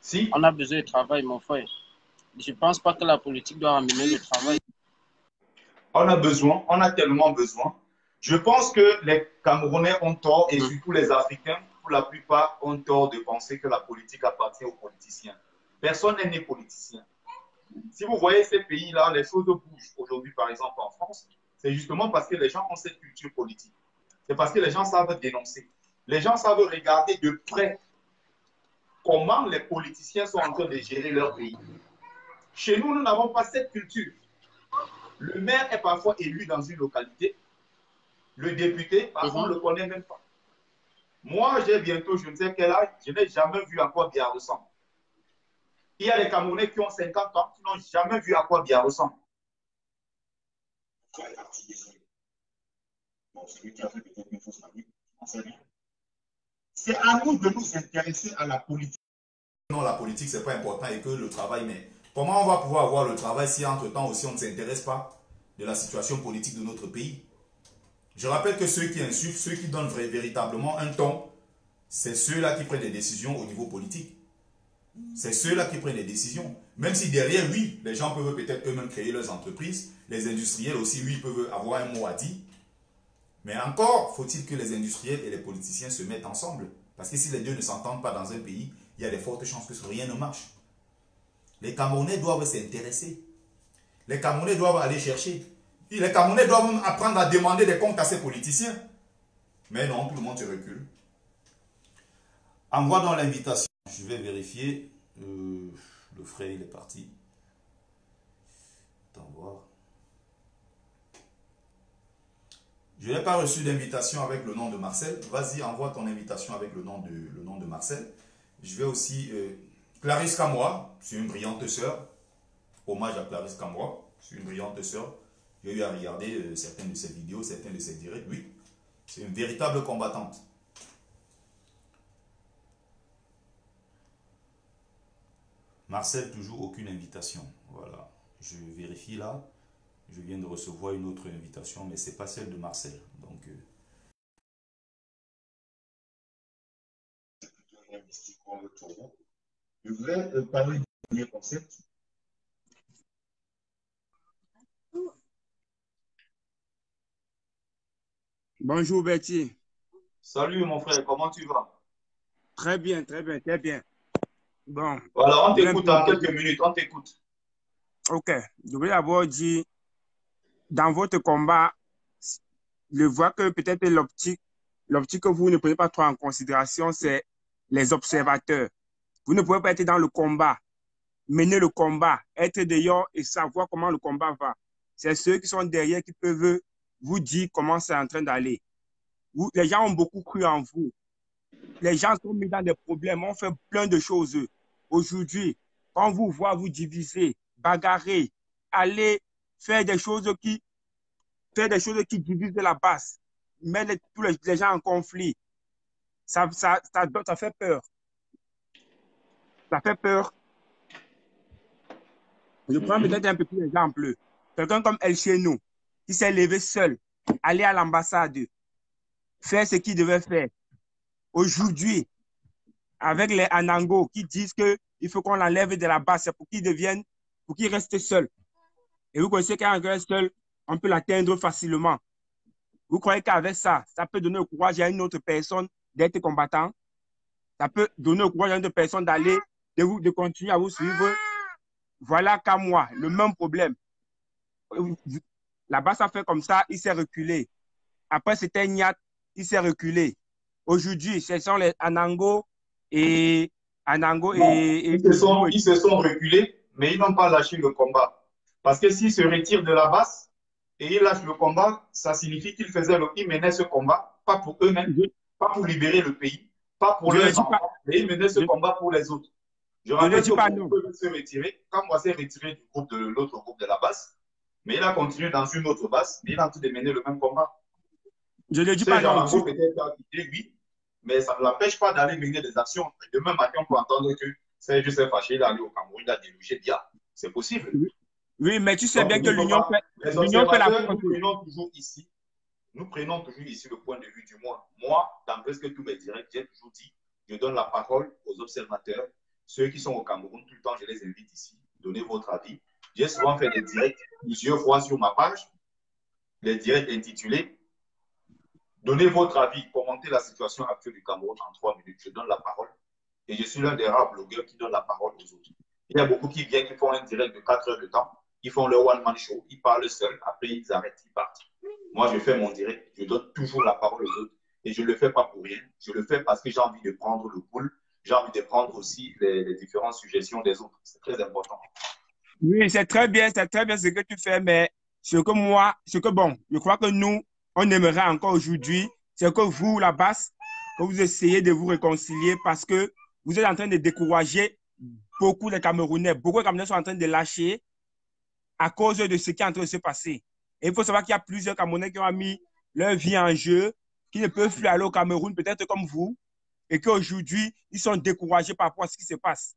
Si. On a besoin de travail mon frère. Je ne pense pas que la politique doit ramener le travail. On a besoin, on a tellement besoin. Je pense que les Camerounais ont tort, et surtout les Africains, pour la plupart, ont tort de penser que la politique appartient aux politiciens. Personne n'est né politicien. Si vous voyez ces pays-là, les choses bougent aujourd'hui, par exemple en France, c'est justement parce que les gens ont cette culture politique. C'est parce que les gens savent dénoncer. Les gens savent regarder de près comment les politiciens sont en train de gérer leur pays. Chez nous, nous n'avons pas cette culture. Le maire est parfois élu dans une localité. Le député, parfois, on ne le connaît même pas. Moi, j'ai bientôt, je ne sais quel âge, je n'ai jamais vu à quoi Biya ressemble. Il y a des Camerounais qui ont 50 ans qui n'ont jamais vu à quoi Biya ressemble. C'est à nous de nous intéresser à la politique. Non, la politique, c'est pas important et que le travail, mais comment on va pouvoir avoir le travail si entre-temps aussi on ne s'intéresse pas de la situation politique de notre pays? Je rappelle que ceux qui insultent, ceux qui donnent véritablement un ton, c'est ceux-là qui prennent des décisions au niveau politique. C'est ceux-là qui prennent des décisions. Même si derrière, oui, les gens peuvent peut-être eux-mêmes créer leurs entreprises, les industriels aussi, oui, peuvent avoir un mot à dire. Mais encore, faut-il que les industriels et les politiciens se mettent ensemble. Parce que si les deux ne s'entendent pas dans un pays, il y a de fortes chances que rien ne marche. Les Camerounais doivent s'intéresser. Les Camerounais doivent aller chercher. Les Camerounais doivent apprendre à demander des comptes à ces politiciens. Mais non, tout le monde se recule. Envoie dans l'invitation. Je vais vérifier. Le frère, il est parti. Attends voir. Je n'ai pas reçu d'invitation avec le nom de Marcel. Vas-y, envoie ton invitation avec le nom de Marcel. Je vais aussi... Clarisse Kamwa, c'est une brillante sœur. Hommage à Clarisse Kamwa, c'est une brillante sœur. J'ai eu à regarder certaines de ses vidéos, certains de ses directs. Oui, c'est une véritable combattante. Marcel, toujours aucune invitation. Voilà, je vérifie là. Je viens de recevoir une autre invitation, mais ce n'est pas celle de Marcel. Donc, je voulais parler du premier concept. Bonjour Betty. Salut mon frère, comment tu vas? Très bien, très bien, très bien. Bon. Voilà, on t'écoute en quelques minutes, on t'écoute. Ok, je voulais d'abord dire, dans votre combat, je vois que peut-être l'optique que vous ne prenez pas trop en considération, c'est les observateurs. Vous ne pouvez pas être dans le combat, mener le combat, être dehors et savoir comment le combat va. C'est ceux qui sont derrière qui peuvent vous dire comment c'est en train d'aller. Les gens ont beaucoup cru en vous. Les gens sont mis dans des problèmes, on fait plein de choses. Aujourd'hui, quand on vous voit vous diviser, bagarrer, aller faire des choses qui divisent de la base, mettre tous les gens en conflit, ça fait peur. Ça fait peur. Je prends peut-être un petit exemple. Quelqu'un comme El Chenou, qui s'est levé seul, aller à l'ambassade, faire ce qu'il devait faire. Aujourd'hui, avec les Anango qui disent qu'il faut qu'on l'enlève de la base, c'est pour qu'il reste seul. Et vous connaissez qu'un reste seul, on peut l'atteindre facilement. Vous croyez qu'avec ça, ça peut donner le courage à une autre personne d'être combattant? Ça peut donner le courage à une autre personne de continuer à vous suivre? Voilà qu'à moi, le même problème. La base a fait comme ça, il s'est reculé. Après, c'était Niat, il s'est reculé. Aujourd'hui, ce sont les Anango et ils se sont reculés, mais ils n'ont pas lâché le combat. Parce que s'ils se retirent de la base et ils lâchent le combat, ça signifie qu'ils menaient ce combat, pas pour eux-mêmes, pas pour libérer le pays, pas pour leurs enfants, mais ils menaient ce combat pour les autres. Je rappelle que peut se retirer. Quand moi s'est retiré du groupe de l'autre groupe de la base, mais il a continué dans une autre base, mais il a en train de mener le même combat. Je ne dis pas non. Peut-être oui, mais ça ne l'empêche pas d'aller mener des actions. Demain matin, on peut entendre que c'est juste fâché, il est allé au Cameroun, il a délogé Dia. C'est possible. Oui, mais tu sais bien que l'Union fait la nous prenons toujours ici le point de vue du moi. Moi, dans presque tous mes directs, j'ai toujours dit, je donne la parole aux observateurs. Ceux qui sont au Cameroun, tout le temps, je les invite ici. Donnez votre avis. J'ai souvent fait des directs plusieurs fois sur ma page, les directs intitulés donnez votre avis, commentez la situation actuelle du Cameroun en 3 minutes. Je donne la parole. Et je suis l'un des rares blogueurs qui donne la parole aux autres. Il y a beaucoup qui viennent, qui font un direct de 4 heures de temps. Ils font leur one-man show. Ils parlent seuls. Après, ils arrêtent, ils partent. Moi, je fais mon direct. Je donne toujours la parole aux autres. Et je ne le fais pas pour rien. Je le fais parce que j'ai envie de prendre le pouls. J'ai envie de prendre aussi les différentes suggestions des autres. C'est très important. Oui, c'est très bien ce que tu fais. Mais je crois que nous, on aimerait encore aujourd'hui, c'est que vous, la base, que vous essayez de vous réconcilier parce que vous êtes en train de décourager beaucoup de Camerounais. Beaucoup de Camerounais sont en train de lâcher à cause de ce qui est en train de se passer. Et il faut savoir qu'il y a plusieurs Camerounais qui ont mis leur vie en jeu, qui ne peuvent plus aller au Cameroun, peut-être comme vous, et qu'aujourd'hui, ils sont découragés par rapport à ce qui se passe.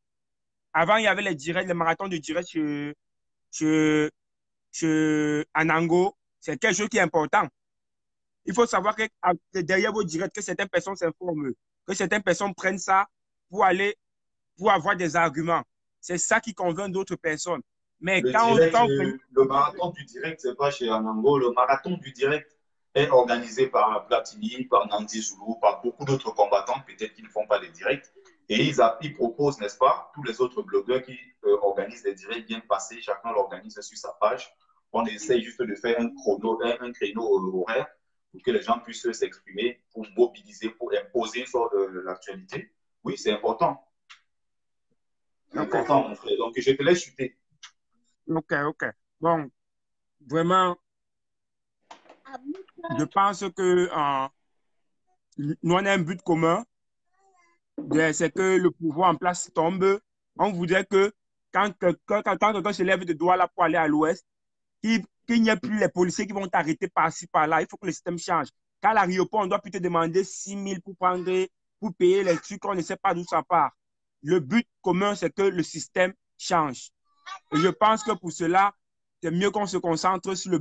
Avant, il y avait les marathons de direct chez Anango. C'est quelque chose qui est important. Il faut savoir que derrière vos directs, que certaines personnes s'informent, que certaines personnes prennent ça pour avoir des arguments. C'est ça qui convainc d'autres personnes. Mais le marathon du direct, ce n'est pas chez Anango. Le marathon du direct est organisé par Platini, par Nandi Zulu, par beaucoup d'autres combattants, peut-être qu'ils ne font pas des directs. Et ils proposent, n'est-ce pas, tous les autres blogueurs qui organisent des directs viennent passer, chacun l'organise sur sa page. On essaye juste de faire un créneau horaire pour que les gens puissent s'exprimer, pour mobiliser, pour imposer sur l'actualité. Oui, c'est important. C'est important, mon frère. Donc, je te laisse chuter. Ok, ok. Bon, vraiment, je pense que nous, on a un but commun, c'est que le pouvoir en place tombe. On voudrait que quand quelqu'un se lève de doigt là pour aller à l'ouest, qu'il n'y ait plus les policiers qui vont t'arrêter par-ci, par-là. Il faut que le système change. Qu'à l'aéroport, on doit plus te demander 6 000 pour payer les trucs, on ne sait pas d'où ça part. Le but commun, c'est que le système change. Et je pense que pour cela, c'est mieux qu'on se concentre sur le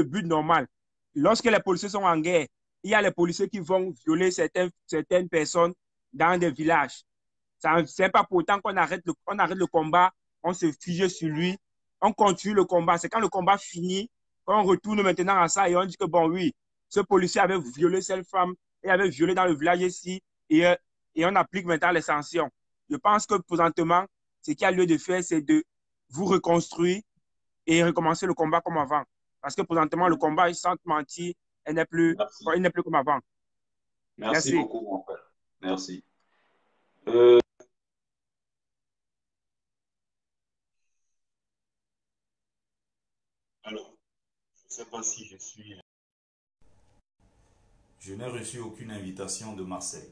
but normal. Lorsque les policiers sont en guerre, il y a les policiers qui vont violer certaines personnes dans des villages. Ce n'est pas pour autant qu'on arrête le combat, on se fige sur lui, on continue le combat. C'est quand le combat finit, qu'on retourne maintenant à ça et on dit que bon, oui, ce policier avait violé cette femme et avait violé dans le village ici et on applique maintenant les sanctions. Je pense que présentement, ce qu'il y a lieu de faire, c'est de vous reconstruire et recommencer le combat comme avant. Parce que présentement, le combat, sans te mentir, il n'est plus comme avant. Merci beaucoup, mon frère. Merci. Alors, je ne sais pas si je suis... Je n'ai reçu aucune invitation de Marcel.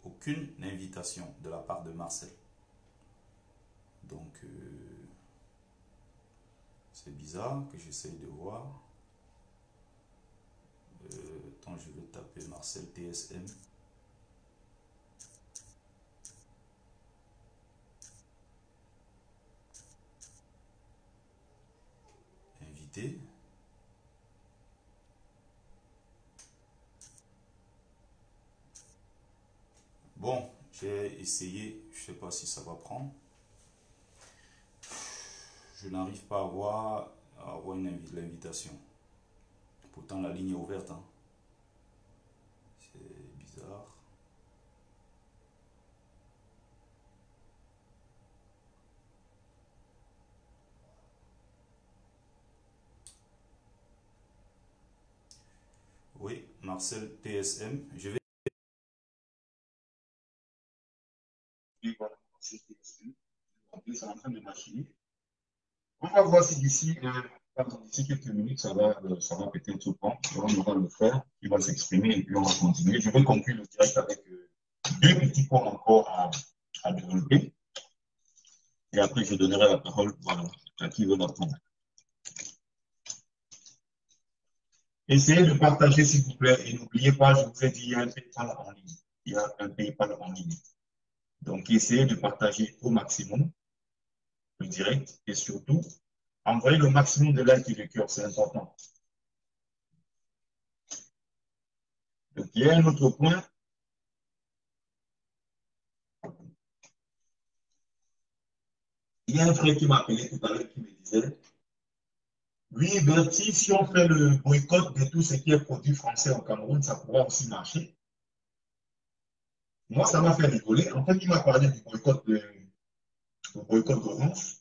Aucune invitation de la part de Marcel. Donc, c'est bizarre que j'essaye de voir. Attends, je vais taper Marcel TSM. Invité. Bon, j'ai essayé, je ne sais pas si ça va prendre. Je n'arrive pas à avoir l'invitation. Pourtant, la ligne est ouverte. Hein. C'est bizarre. Oui, Marcel TSM. Je vais... C'est en train de machiner. On va voir si d'ici quelques minutes, ça va peut-être prendre. On va le faire. Il va s'exprimer et puis on va continuer. Je vais conclure le direct avec deux petits points encore à développer. Et après, je donnerai la parole à qui veut l'entendre. Essayez de partager, s'il vous plaît. Et n'oubliez pas, je vous ai dit, il y a un PayPal en ligne. Il y a un PayPal en ligne. Donc, essayez de partager au maximum le direct et surtout, envoyez le maximum de likes et de cœurs, c'est important. Donc, il y a un autre point. Il y a un frère qui m'a appelé tout à l'heure qui me disait, oui, Bertie, si on fait le boycott de tout ce qui est produit français au Cameroun, ça pourra aussi marcher. Moi, ça m'a fait rigoler. En fait, il m'a parlé du boycott d'Orange.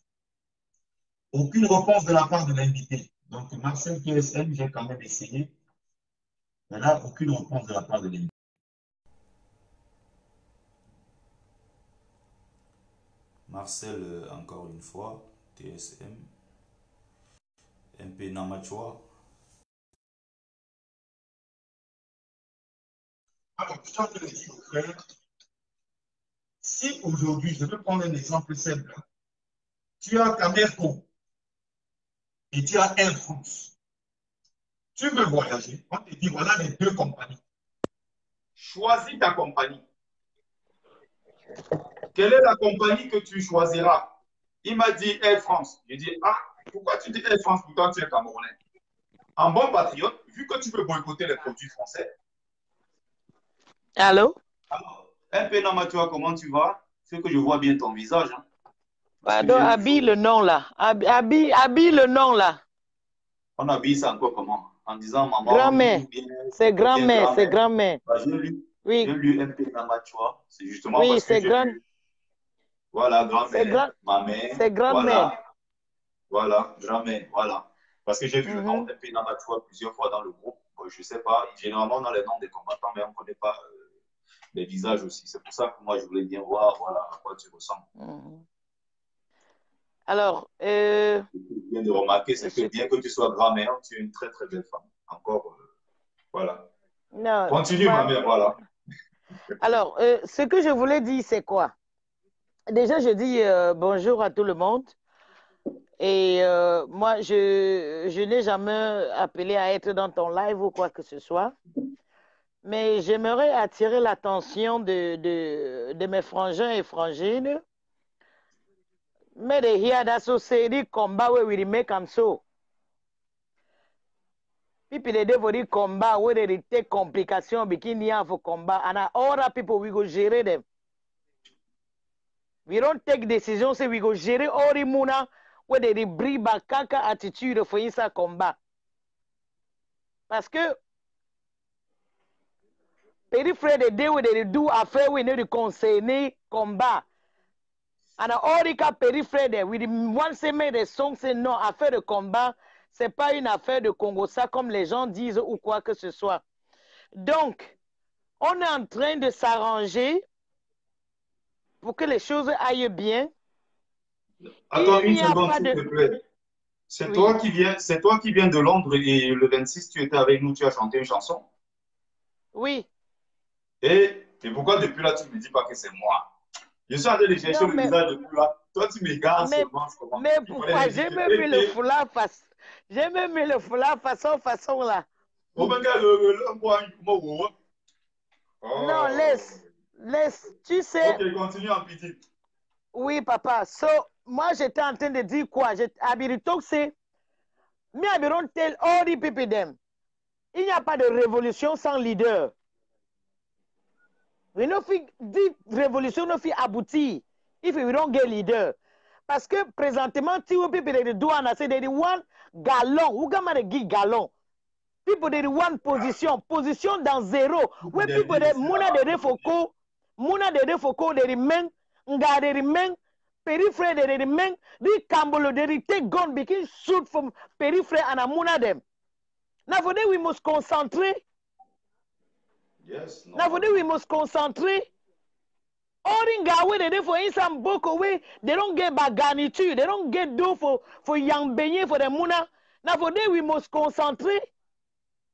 Aucune réponse de la part de l'invité. Donc, Marcel KSM, j'ai quand même essayé. Mais là, aucune réponse de la part de l'invité. Marcel, encore une fois, TSM. MP Namachua. Alors, je suis en train de dire au frère, si aujourd'hui, je vais prendre un exemple simple, tu as Camerco et tu as Air France. Tu veux voyager, on te dit voilà les deux compagnies. Choisis ta compagnie. Quelle est la compagnie que tu choisiras? Il m'a dit Air France. Je dis, ah, pourquoi tu dis Air France pourtant tu es Camerounais? En bon patriote, vu que tu veux boycotter les produits français. Allô? Alors, un peu Namatua, comment tu vas? C'est que je vois bien ton visage. Hein. Pardon, habille le nom là. Habille le nom là. On habille ça encore comment? En disant maman. Grand-mère. C'est grand-mère, c'est grand-mère. Bah, j'ai lu un peu Namatua. C'est justement parce que c'est grand. Voilà, grand-mère, ma mère. C'est grand-mère. Voilà, jamais, voilà. Parce que j'ai vu le nom d'un pays amateur plusieurs fois dans le groupe. Bon, je ne sais pas, généralement on a les noms des combattants, mais on ne connaît pas les visages aussi. C'est pour ça que moi je voulais bien voir voilà, à quoi tu ressembles. Alors, ce que je viens de remarquer, c'est que bien que tu sois grand-mère, tu es une très très belle femme. Encore, voilà. Non, continue, ma mère, voilà. Alors, ce que je voulais dire, c'est quoi? Déjà, je dis bonjour à tout le monde. Et moi, je n'ai jamais appelé à être dans ton live ou quoi que ce soit. Mais j'aimerais attirer l'attention de mes frangins et frangines. Mais they hear that so say the combat where we make them so. People they for the combat where they take complication between the for combat and other people we go gérer them. We don't take decisions, say we go gérer all the muna where they bring back kaka attitude for inside combat. Parce que Petit frère de day where they do affair we need to concerner combat. And all the cas petit frère de with one say mais des sons c'est non affaire de combat. C'est pas une affaire de Congo, ça comme les gens disent ou quoi que ce soit. Donc, on est en train de s'arranger pour que les choses aillent bien. Attends une seconde, s'il te plaît. C'est toi qui viens de Londres et le 26, tu étais avec nous, tu as chanté une chanson. Oui. Et pourquoi depuis là, tu ne me dis pas que c'est moi? Je suis en train de chercher le visage depuis là. Toi, tu m'égares seulement. Mais pourquoi? J'ai même mis le foulard face. J'ai même mis le foulard façon là. Non, laisse. Tu sais. Ok, continue en petit. Oui, papa. So, moi, j'étais en train de dire quoi? C'est. Mais I don't tell all the people them. Il n'y a pas de révolution sans leader. We no fit dit révolution no fit aboutir if we don't get leader. Parce que présentement, tu vois people they do and say they want galon. Who gonna give galon? People they want position dans zéro. Where people they muna de refoko, they remain, nga they remain, periphery they remain, the cambolo they take gun begin shoot from periphery and amuna them. Now for that we must concentrate. Yes, no. Now for that we must concentrate. All in Gawe, they for inside Boko way, they don't get baganitu, they don't get do for young beignet for the muna. Now for that we must concentrate.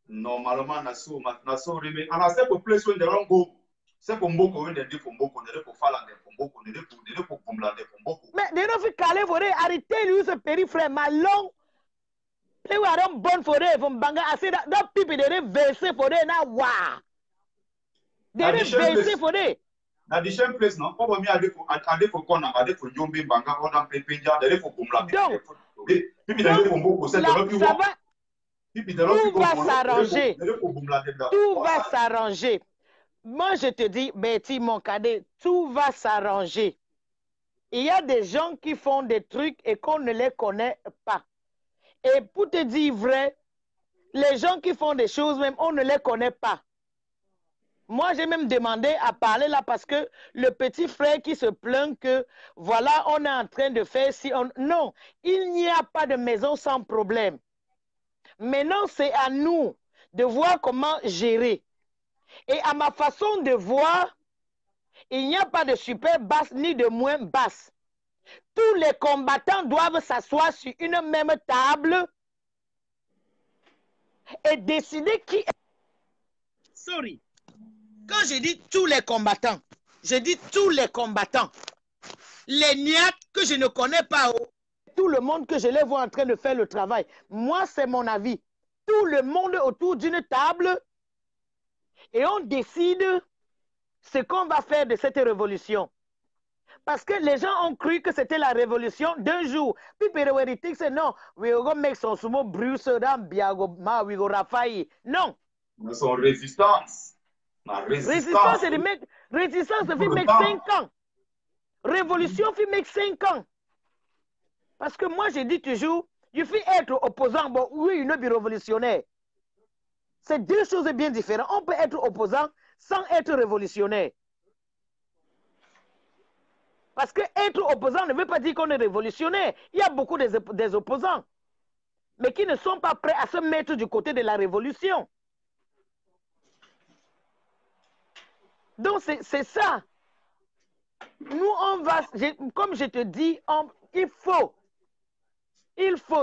Normalement, naso reme. And I say for place when they don't go. C'est pour Mboko, when they do for Mboko, they do for Falande, for Mboko, they do for Pumlande, for Mboko. Mais they don't fit calé for it. I tell you, the periphery, my long. They were not born for it from Banga. I say that people they didn't verse for it now. Wow. They didn't verse for it. Na the same place, no? Papa mi ade for corner, ade for Yombe, Banga, Odam, Pepenja, ade for Pumlande. Donc, people they do for Mboko, c'est tout va s'arranger. Tout va s'arranger. Moi, je te dis, Betty, mon cadet, tout va s'arranger. Il y a des gens qui font des trucs et qu'on ne les connaît pas. Et pour te dire vrai, les gens qui font des choses, même, on ne les connaît pas. Moi, j'ai même demandé à parler là parce que le petit frère qui se plaint que, voilà, on est en train de faire si on... Non, il n'y a pas de maison sans problème. Maintenant, c'est à nous de voir comment gérer. Et à ma façon de voir, il n'y a pas de super basse ni de moins basse. Tous les combattants doivent s'asseoir sur une même table et décider qui... Sorry. Quand je dis tous les combattants, je dis tous les combattants. Les niaques que je ne connais pas, tout le monde que je les vois en train de faire le travail. Moi, c'est mon avis. Tout le monde autour d'une table et on décide ce qu'on va faire de cette révolution. Parce que les gens ont cru que c'était la révolution d'un jour. Puis Péréwéritique, c'est non, we go make some sumo Bruce, Biago, we go Rafaï. Non. Son résistance. Résistance, c'est de mettre. Résistance, ça fait mettre 5 ans. Révolution, fait mettre 5 ans. Parce que moi, je dis toujours, il faut être opposant, bon, oui, il n'est pas révolutionnaire. C'est deux choses bien différentes. On peut être opposant sans être révolutionnaire. Parce que être opposant ne veut pas dire qu'on est révolutionnaire. Il y a beaucoup des opposants, mais qui ne sont pas prêts à se mettre du côté de la révolution. Donc, c'est ça. Nous, on va, comme je te dis, il faut,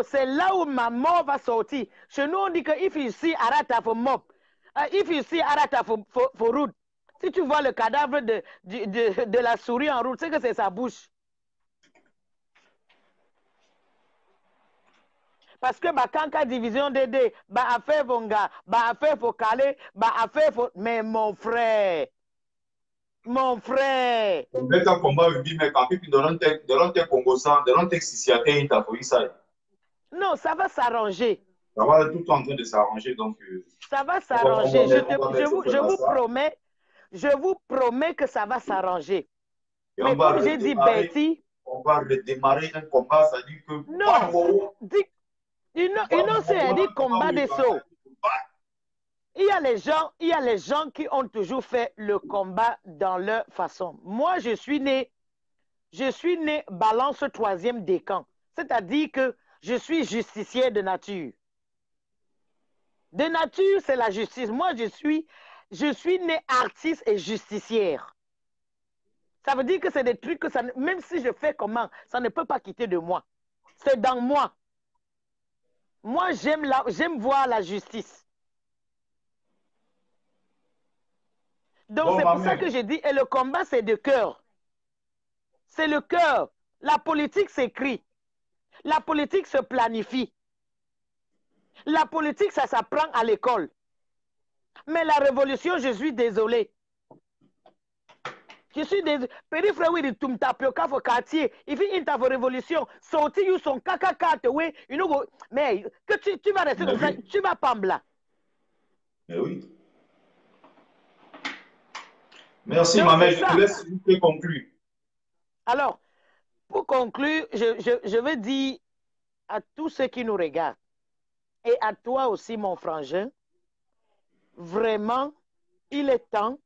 c'est là où ma mort va sortir. Chez nous, on dit que if you see Arata for mob, if you see Arata for route, si tu vois le cadavre de la souris en route, c'est que c'est sa bouche. Parce que quand la division DD, affaire Vonga, affaire faut caler, affaire faut... Mais mon frère, non, ça va s'arranger. Ça va tout en train de s'arranger, donc... Ça va s'arranger. Je vous promets que ça va s'arranger. Mais comme j'ai dit, Betty... On va redémarrer un combat, ça dit que... Non, c'est dit combat des sauts. Il y a les gens qui ont toujours fait le combat dans leur façon. Moi, je suis né balance 3e décan. C'est-à-dire que je suis justicier de nature. De nature, c'est la justice. Moi, je suis né artiste et justicière. Ça veut dire que c'est des trucs que ça, même si je fais comment, ça ne peut pas quitter de moi. C'est dans moi. Moi, j'aime voir la justice. Donc, c'est pour ça que j'ai dit, et le combat, c'est de cœur. C'est le cœur. La politique s'écrit. La politique se planifie. La politique, ça s'apprend à l'école. Mais la révolution, je suis désolé. Je suis désolé. Périphrère, oui, tu me tapes au quartier. Il fait une révolution. Sorti, you son caca, oui. Mais que tu vas rester comme ça, tu vas pambla. Mais oui. Merci, maman. Je te laisse conclure. Alors, pour conclure, je veux dire à tous ceux qui nous regardent, et à toi aussi, mon frangin, vraiment, il est temps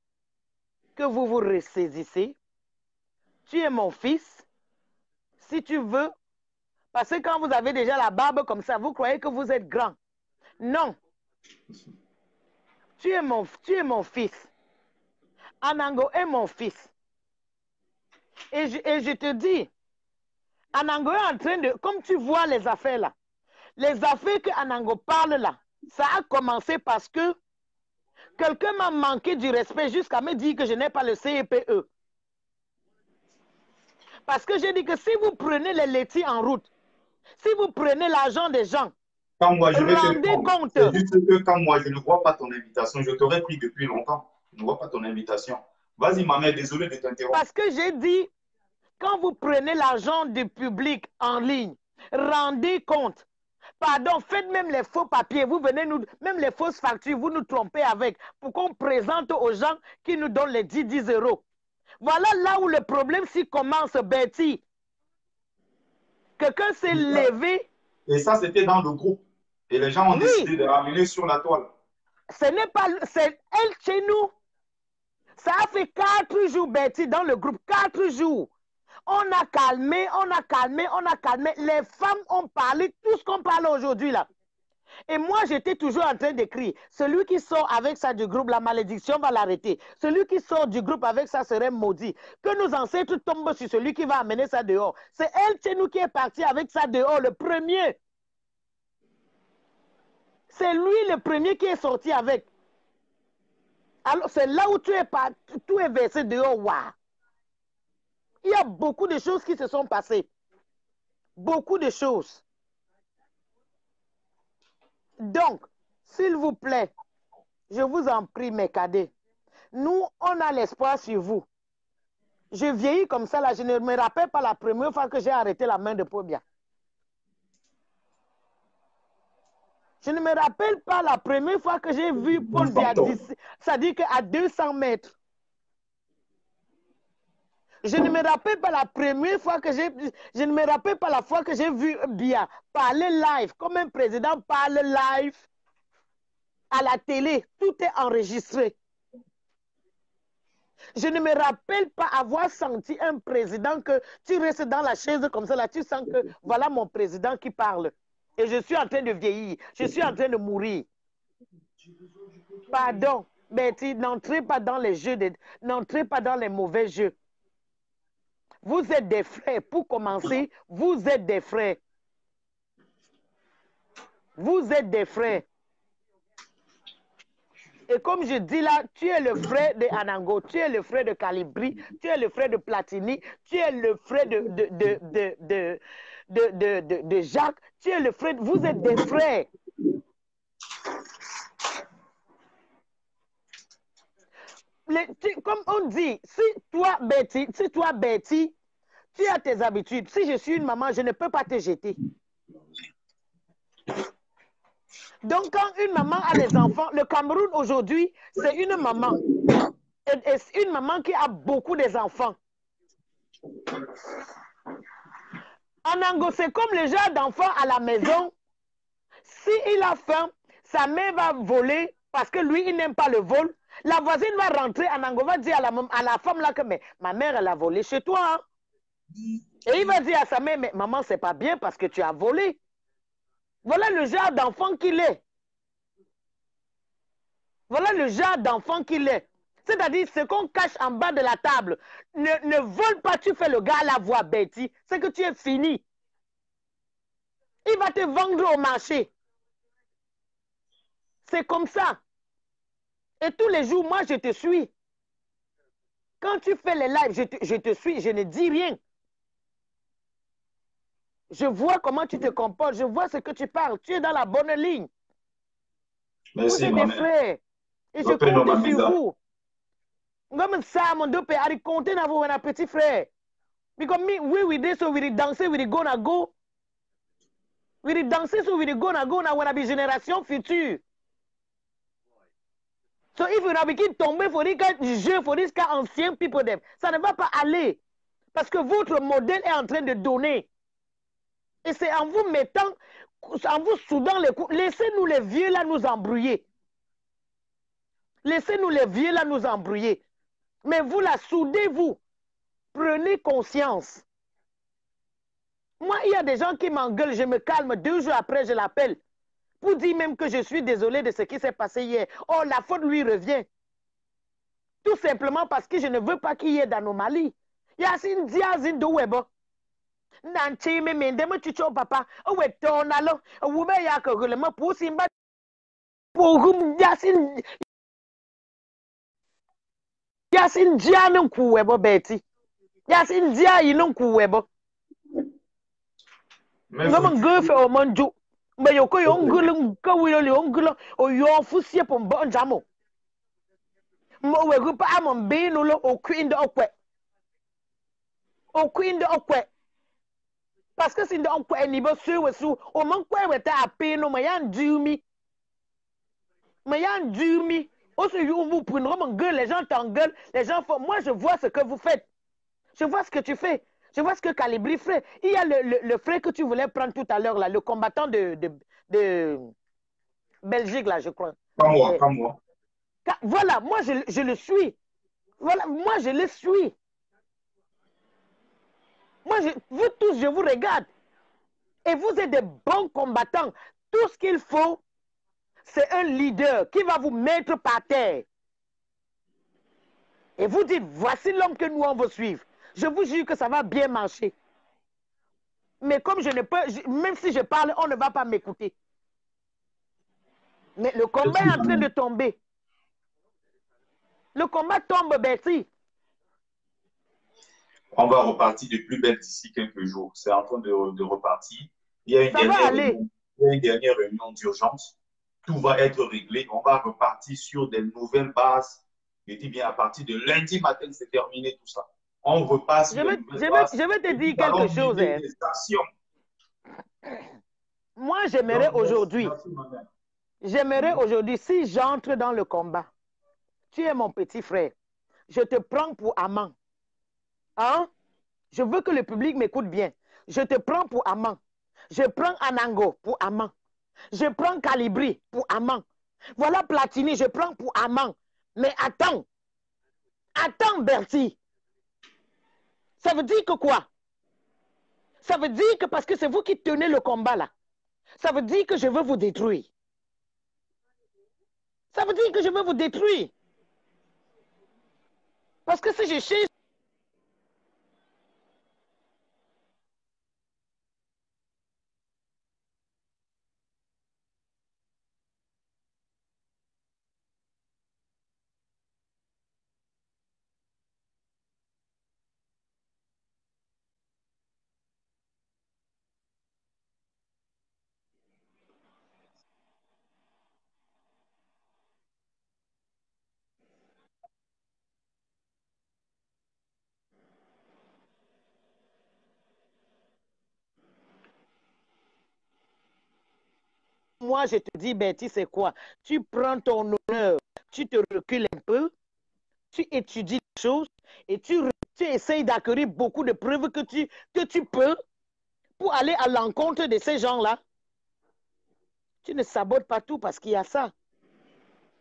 que vous vous ressaisissez. Tu es mon fils, si tu veux, parce que quand vous avez déjà la barbe comme ça, vous croyez que vous êtes grand. Non. Tu es mon fils. Anango est mon fils. Et je te dis, Anango est en train de, comme tu vois les affaires là, les affaires que Anango parle là, ça a commencé parce que quelqu'un m'a manqué du respect jusqu'à me dire que je n'ai pas le CEPE. Parce que j'ai dit que si vous prenez les laitiers en route, si vous prenez l'argent des gens, rendez compte. C'est juste que quand moi je ne vois pas ton invitation, je t'aurais pris depuis longtemps. Je ne vois pas ton invitation. Vas-y, ma mère, désolé de t'interrompre. Parce que j'ai dit, quand vous prenez l'argent du public en ligne, rendez compte. Pardon, faites même les faux papiers, vous venez même les fausses factures, vous nous trompez avec, pour qu'on présente aux gens qui nous donnent les 10 euros. Voilà là où le problème s'y commence, Betty. Quelqu'un s'est levé. Et ça, c'était dans le groupe. Et les gens ont décidé de ramener sur la toile. Ce n'est pas, c'est elle chez nous. Ça a fait 4 jours, Betty, dans le groupe, 4 jours. On a calmé, on a calmé, on a calmé. Les femmes ont parlé, tout ce qu'on parle aujourd'hui là. Et moi, j'étais toujours en train d'écrire. Celui qui sort avec ça du groupe, la malédiction va l'arrêter. Celui qui sort du groupe avec ça serait maudit. Que nos ancêtres tombent sur celui qui va amener ça dehors. C'est elle chez nous qui est partie avec ça dehors, le premier. C'est lui le premier qui est sorti avec. Alors, c'est là où tout est versé dehors. Wow. Il y a beaucoup de choses qui se sont passées. Beaucoup de choses. Donc, s'il vous plaît, je vous en prie, mes cadets, nous, on a l'espoir sur vous. Je vieillis comme ça, là, je ne me rappelle pas la première fois que j'ai arrêté la main de Pobia. Je ne me rappelle pas la première fois que j'ai vu Paul Biya, c'est-à-dire qu'à 200 mètres. Je ne me rappelle pas la première fois que je ne me rappelle pas la fois que j'ai vu Biya parler live, comme un président parle live à la télé. Tout est enregistré. Je ne me rappelle pas avoir senti un président que tu restes dans la chaise comme ça, là, tu sens que voilà mon président qui parle. Et je suis en train de vieillir, je suis en train de mourir. Pardon, Betty, n'entrez pas dans les jeux, n'entrez pas dans les mauvais jeux. Vous êtes des frères. Pour commencer, vous êtes des frères. Vous êtes des frères. Et comme je dis là, tu es le frère de Anango, tu es le frère de Calibri, tu es le frère de Platini, tu es le frère de Jacques, tu es le frère, vous êtes des frères. Comme on dit, si toi, Betty, tu as tes habitudes. Si je suis une maman, je ne peux pas te jeter. Donc, quand une maman a des enfants, le Cameroun aujourd'hui, c'est une maman. Et une maman qui a beaucoup d'enfants. En Ango, c'est comme le genre d'enfant à la maison. S'il a faim, sa mère va voler parce que lui, il n'aime pas le vol. La voisine va rentrer, en Ango va dire à la femme là que mais, ma mère, elle a volé chez toi. Hein? Et il va dire à sa mère, mais maman, c'est pas bien parce que tu as volé. Voilà le genre d'enfant qu'il est. Voilà le genre d'enfant qu'il est. C'est-à-dire, ce qu'on cache en bas de la table. Ne vole pas, tu fais le gars à la voix, Betty. C'est que tu es fini. Il va te vendre au marché. C'est comme ça. Et tous les jours, moi, je te suis. Quand tu fais les lives, je te suis, je ne dis rien. Je vois comment tu te comportes, je vois ce que tu parles. Tu es dans la bonne ligne. Merci, vous êtes des frères. Et je compte sur vous. Comme ça, mon deux pères, allez compter dans vos petits frères. Because me, we did so, we danser, we gonna go. We danser, so we gonna go. Now, when I be génération future. So if you have been tombé, for this jeu, for this ancien people them, ça ne va pas aller. Parce que votre modèle est en train de donner. Et c'est en vous mettant, en vous soudant les coups. Laissez-nous les vieux là nous embrouiller. Laissez-nous les vieux là nous embrouiller. Mais vous là, soudez-vous. Prenez conscience. Moi, il y a des gens qui m'engueulent, je me calme. 2 jours après, je l'appelle. Pour dire même que je suis désolé de ce qui s'est passé hier. Oh, la faute lui revient. Tout simplement parce que je ne veux pas qu'il y ait d'anomalie. Yasin diazin de webo. Nanti me mendeme chucho papa. Owe tonalo. Ube ya kogulema pusimba. Pogum yasin. Yasin dia nku webo Betty. Yasin dia yinku webo. Ngama ngofe o manju. Mbe yoko yongulu kawilo yongulu o yo fusie pombo njamo. Mo we gupa amon binu lo o queen de okwe. O queen de okwe. Parce que si on peut niveau sur au man quoi weta à peine mayan dumi. Mayan dumi. Aussi vous prenez mon gueule, les gens t'engueulent, les gens font. Moi je vois ce que vous faites. Je vois ce que tu fais. Je vois ce que Calibri fait. Il y a le frère que tu voulais prendre tout à l'heure là, le combattant de Belgique là, je crois. Pas moi, pas moi. Voilà, moi je le suis. Voilà, moi je le suis. Moi, vous tous, je vous regarde. Et vous êtes des bons combattants. Tout ce qu'il faut, c'est un leader qui va vous mettre par terre. Et vous dites, voici l'homme que nous, on veut suivre. Je vous jure que ça va bien marcher. Mais comme je ne peux, même si je parle, on ne va pas m'écouter. Mais le combat est en train de tomber. Le combat tombe, Betty. On va repartir de plus belle d'ici quelques jours. C'est en train de repartir. Il y a une dernière réunion d'urgence. Tout va être réglé. On va repartir sur des nouvelles bases. Je dis bien, à partir de lundi matin, c'est terminé tout ça. On repasse. Je vais te dire quelque chose. Moi, j'aimerais aujourd'hui, si j'entre dans le combat, tu es mon petit frère, je te prends pour amant. Hein? Je veux que le public m'écoute bien. Je te prends pour amant. Je prends Anango pour amant. Je prends Calibri pour amant. Voilà Platini, je prends pour amant. Mais attends. Attends, Bertie. Ça veut dire que quoi? Ça veut dire que parce que c'est vous qui tenez le combat là, ça veut dire que je veux vous détruire. Ça veut dire que je veux vous détruire. Parce que si je chie, moi je te dis, Betty, c'est quoi? Tu prends ton honneur, tu te recules un peu, tu étudies les choses et tu essayes d'acquérir beaucoup de preuves que tu peux pour aller à l'encontre de ces gens-là. Tu ne sabotes pas tout parce qu'il y a ça.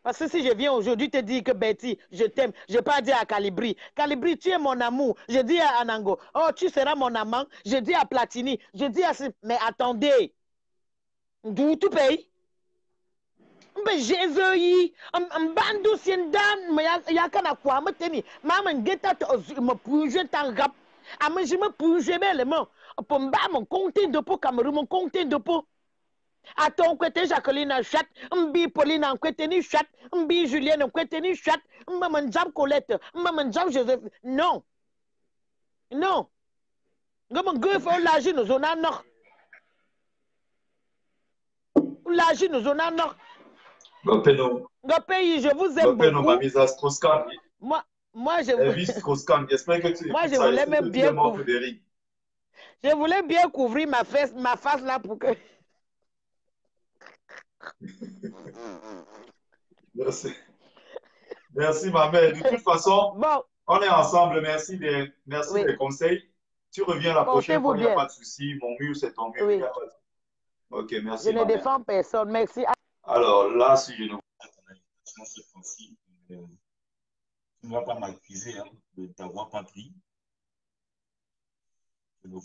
Parce que si je viens aujourd'hui te dire que Betty, je t'aime, je ne vais pas dire à Calibri, Calibri, tu es mon amour. Je dis à Anango, oh, tu seras mon amant. Je dis à Platini, je dis à... Mais attendez, d'où tu payes? Mais j'ai vu, bandu siendan, mais yakana quoi, me teni, maman geta me pouge tant rap, ah mais je me pouge bellement, pour m'ba mon compte de peau, Cameroun mon compte de peau. À ton côté, Jacqueline en chat, Mbi Pauline en côté ni chat, Mbi Julienne en côté ni chat, Maman Jam Colette, Maman Jam Joseph. Non. Non. Comment greffe on l'agit nous on a non. L'agit nous on a non. Gopeno. Le pays, je vous aime Gopeno, beaucoup. ma mise à Strauss-Kahn. Moi, je Elvis Strauss-Kahn, j'espère que tu moi, je ça, voulais même bien couvrir. Je voulais bien couvrir ma face là pour que. Merci. Merci, ma mère. De toute façon, Bon, on est ensemble. Merci des conseils. Tu reviens la prochaine fois, il n'y a bien. pas de souci. Mon mur, c'est ton mur. Oui. Ok, merci. Je ne défends personne. Merci. Alors là, si je ne vois pas ton invitation cette fois-ci, tu ne vas pas m'accuser de t'avoir pas pris. Je ne vois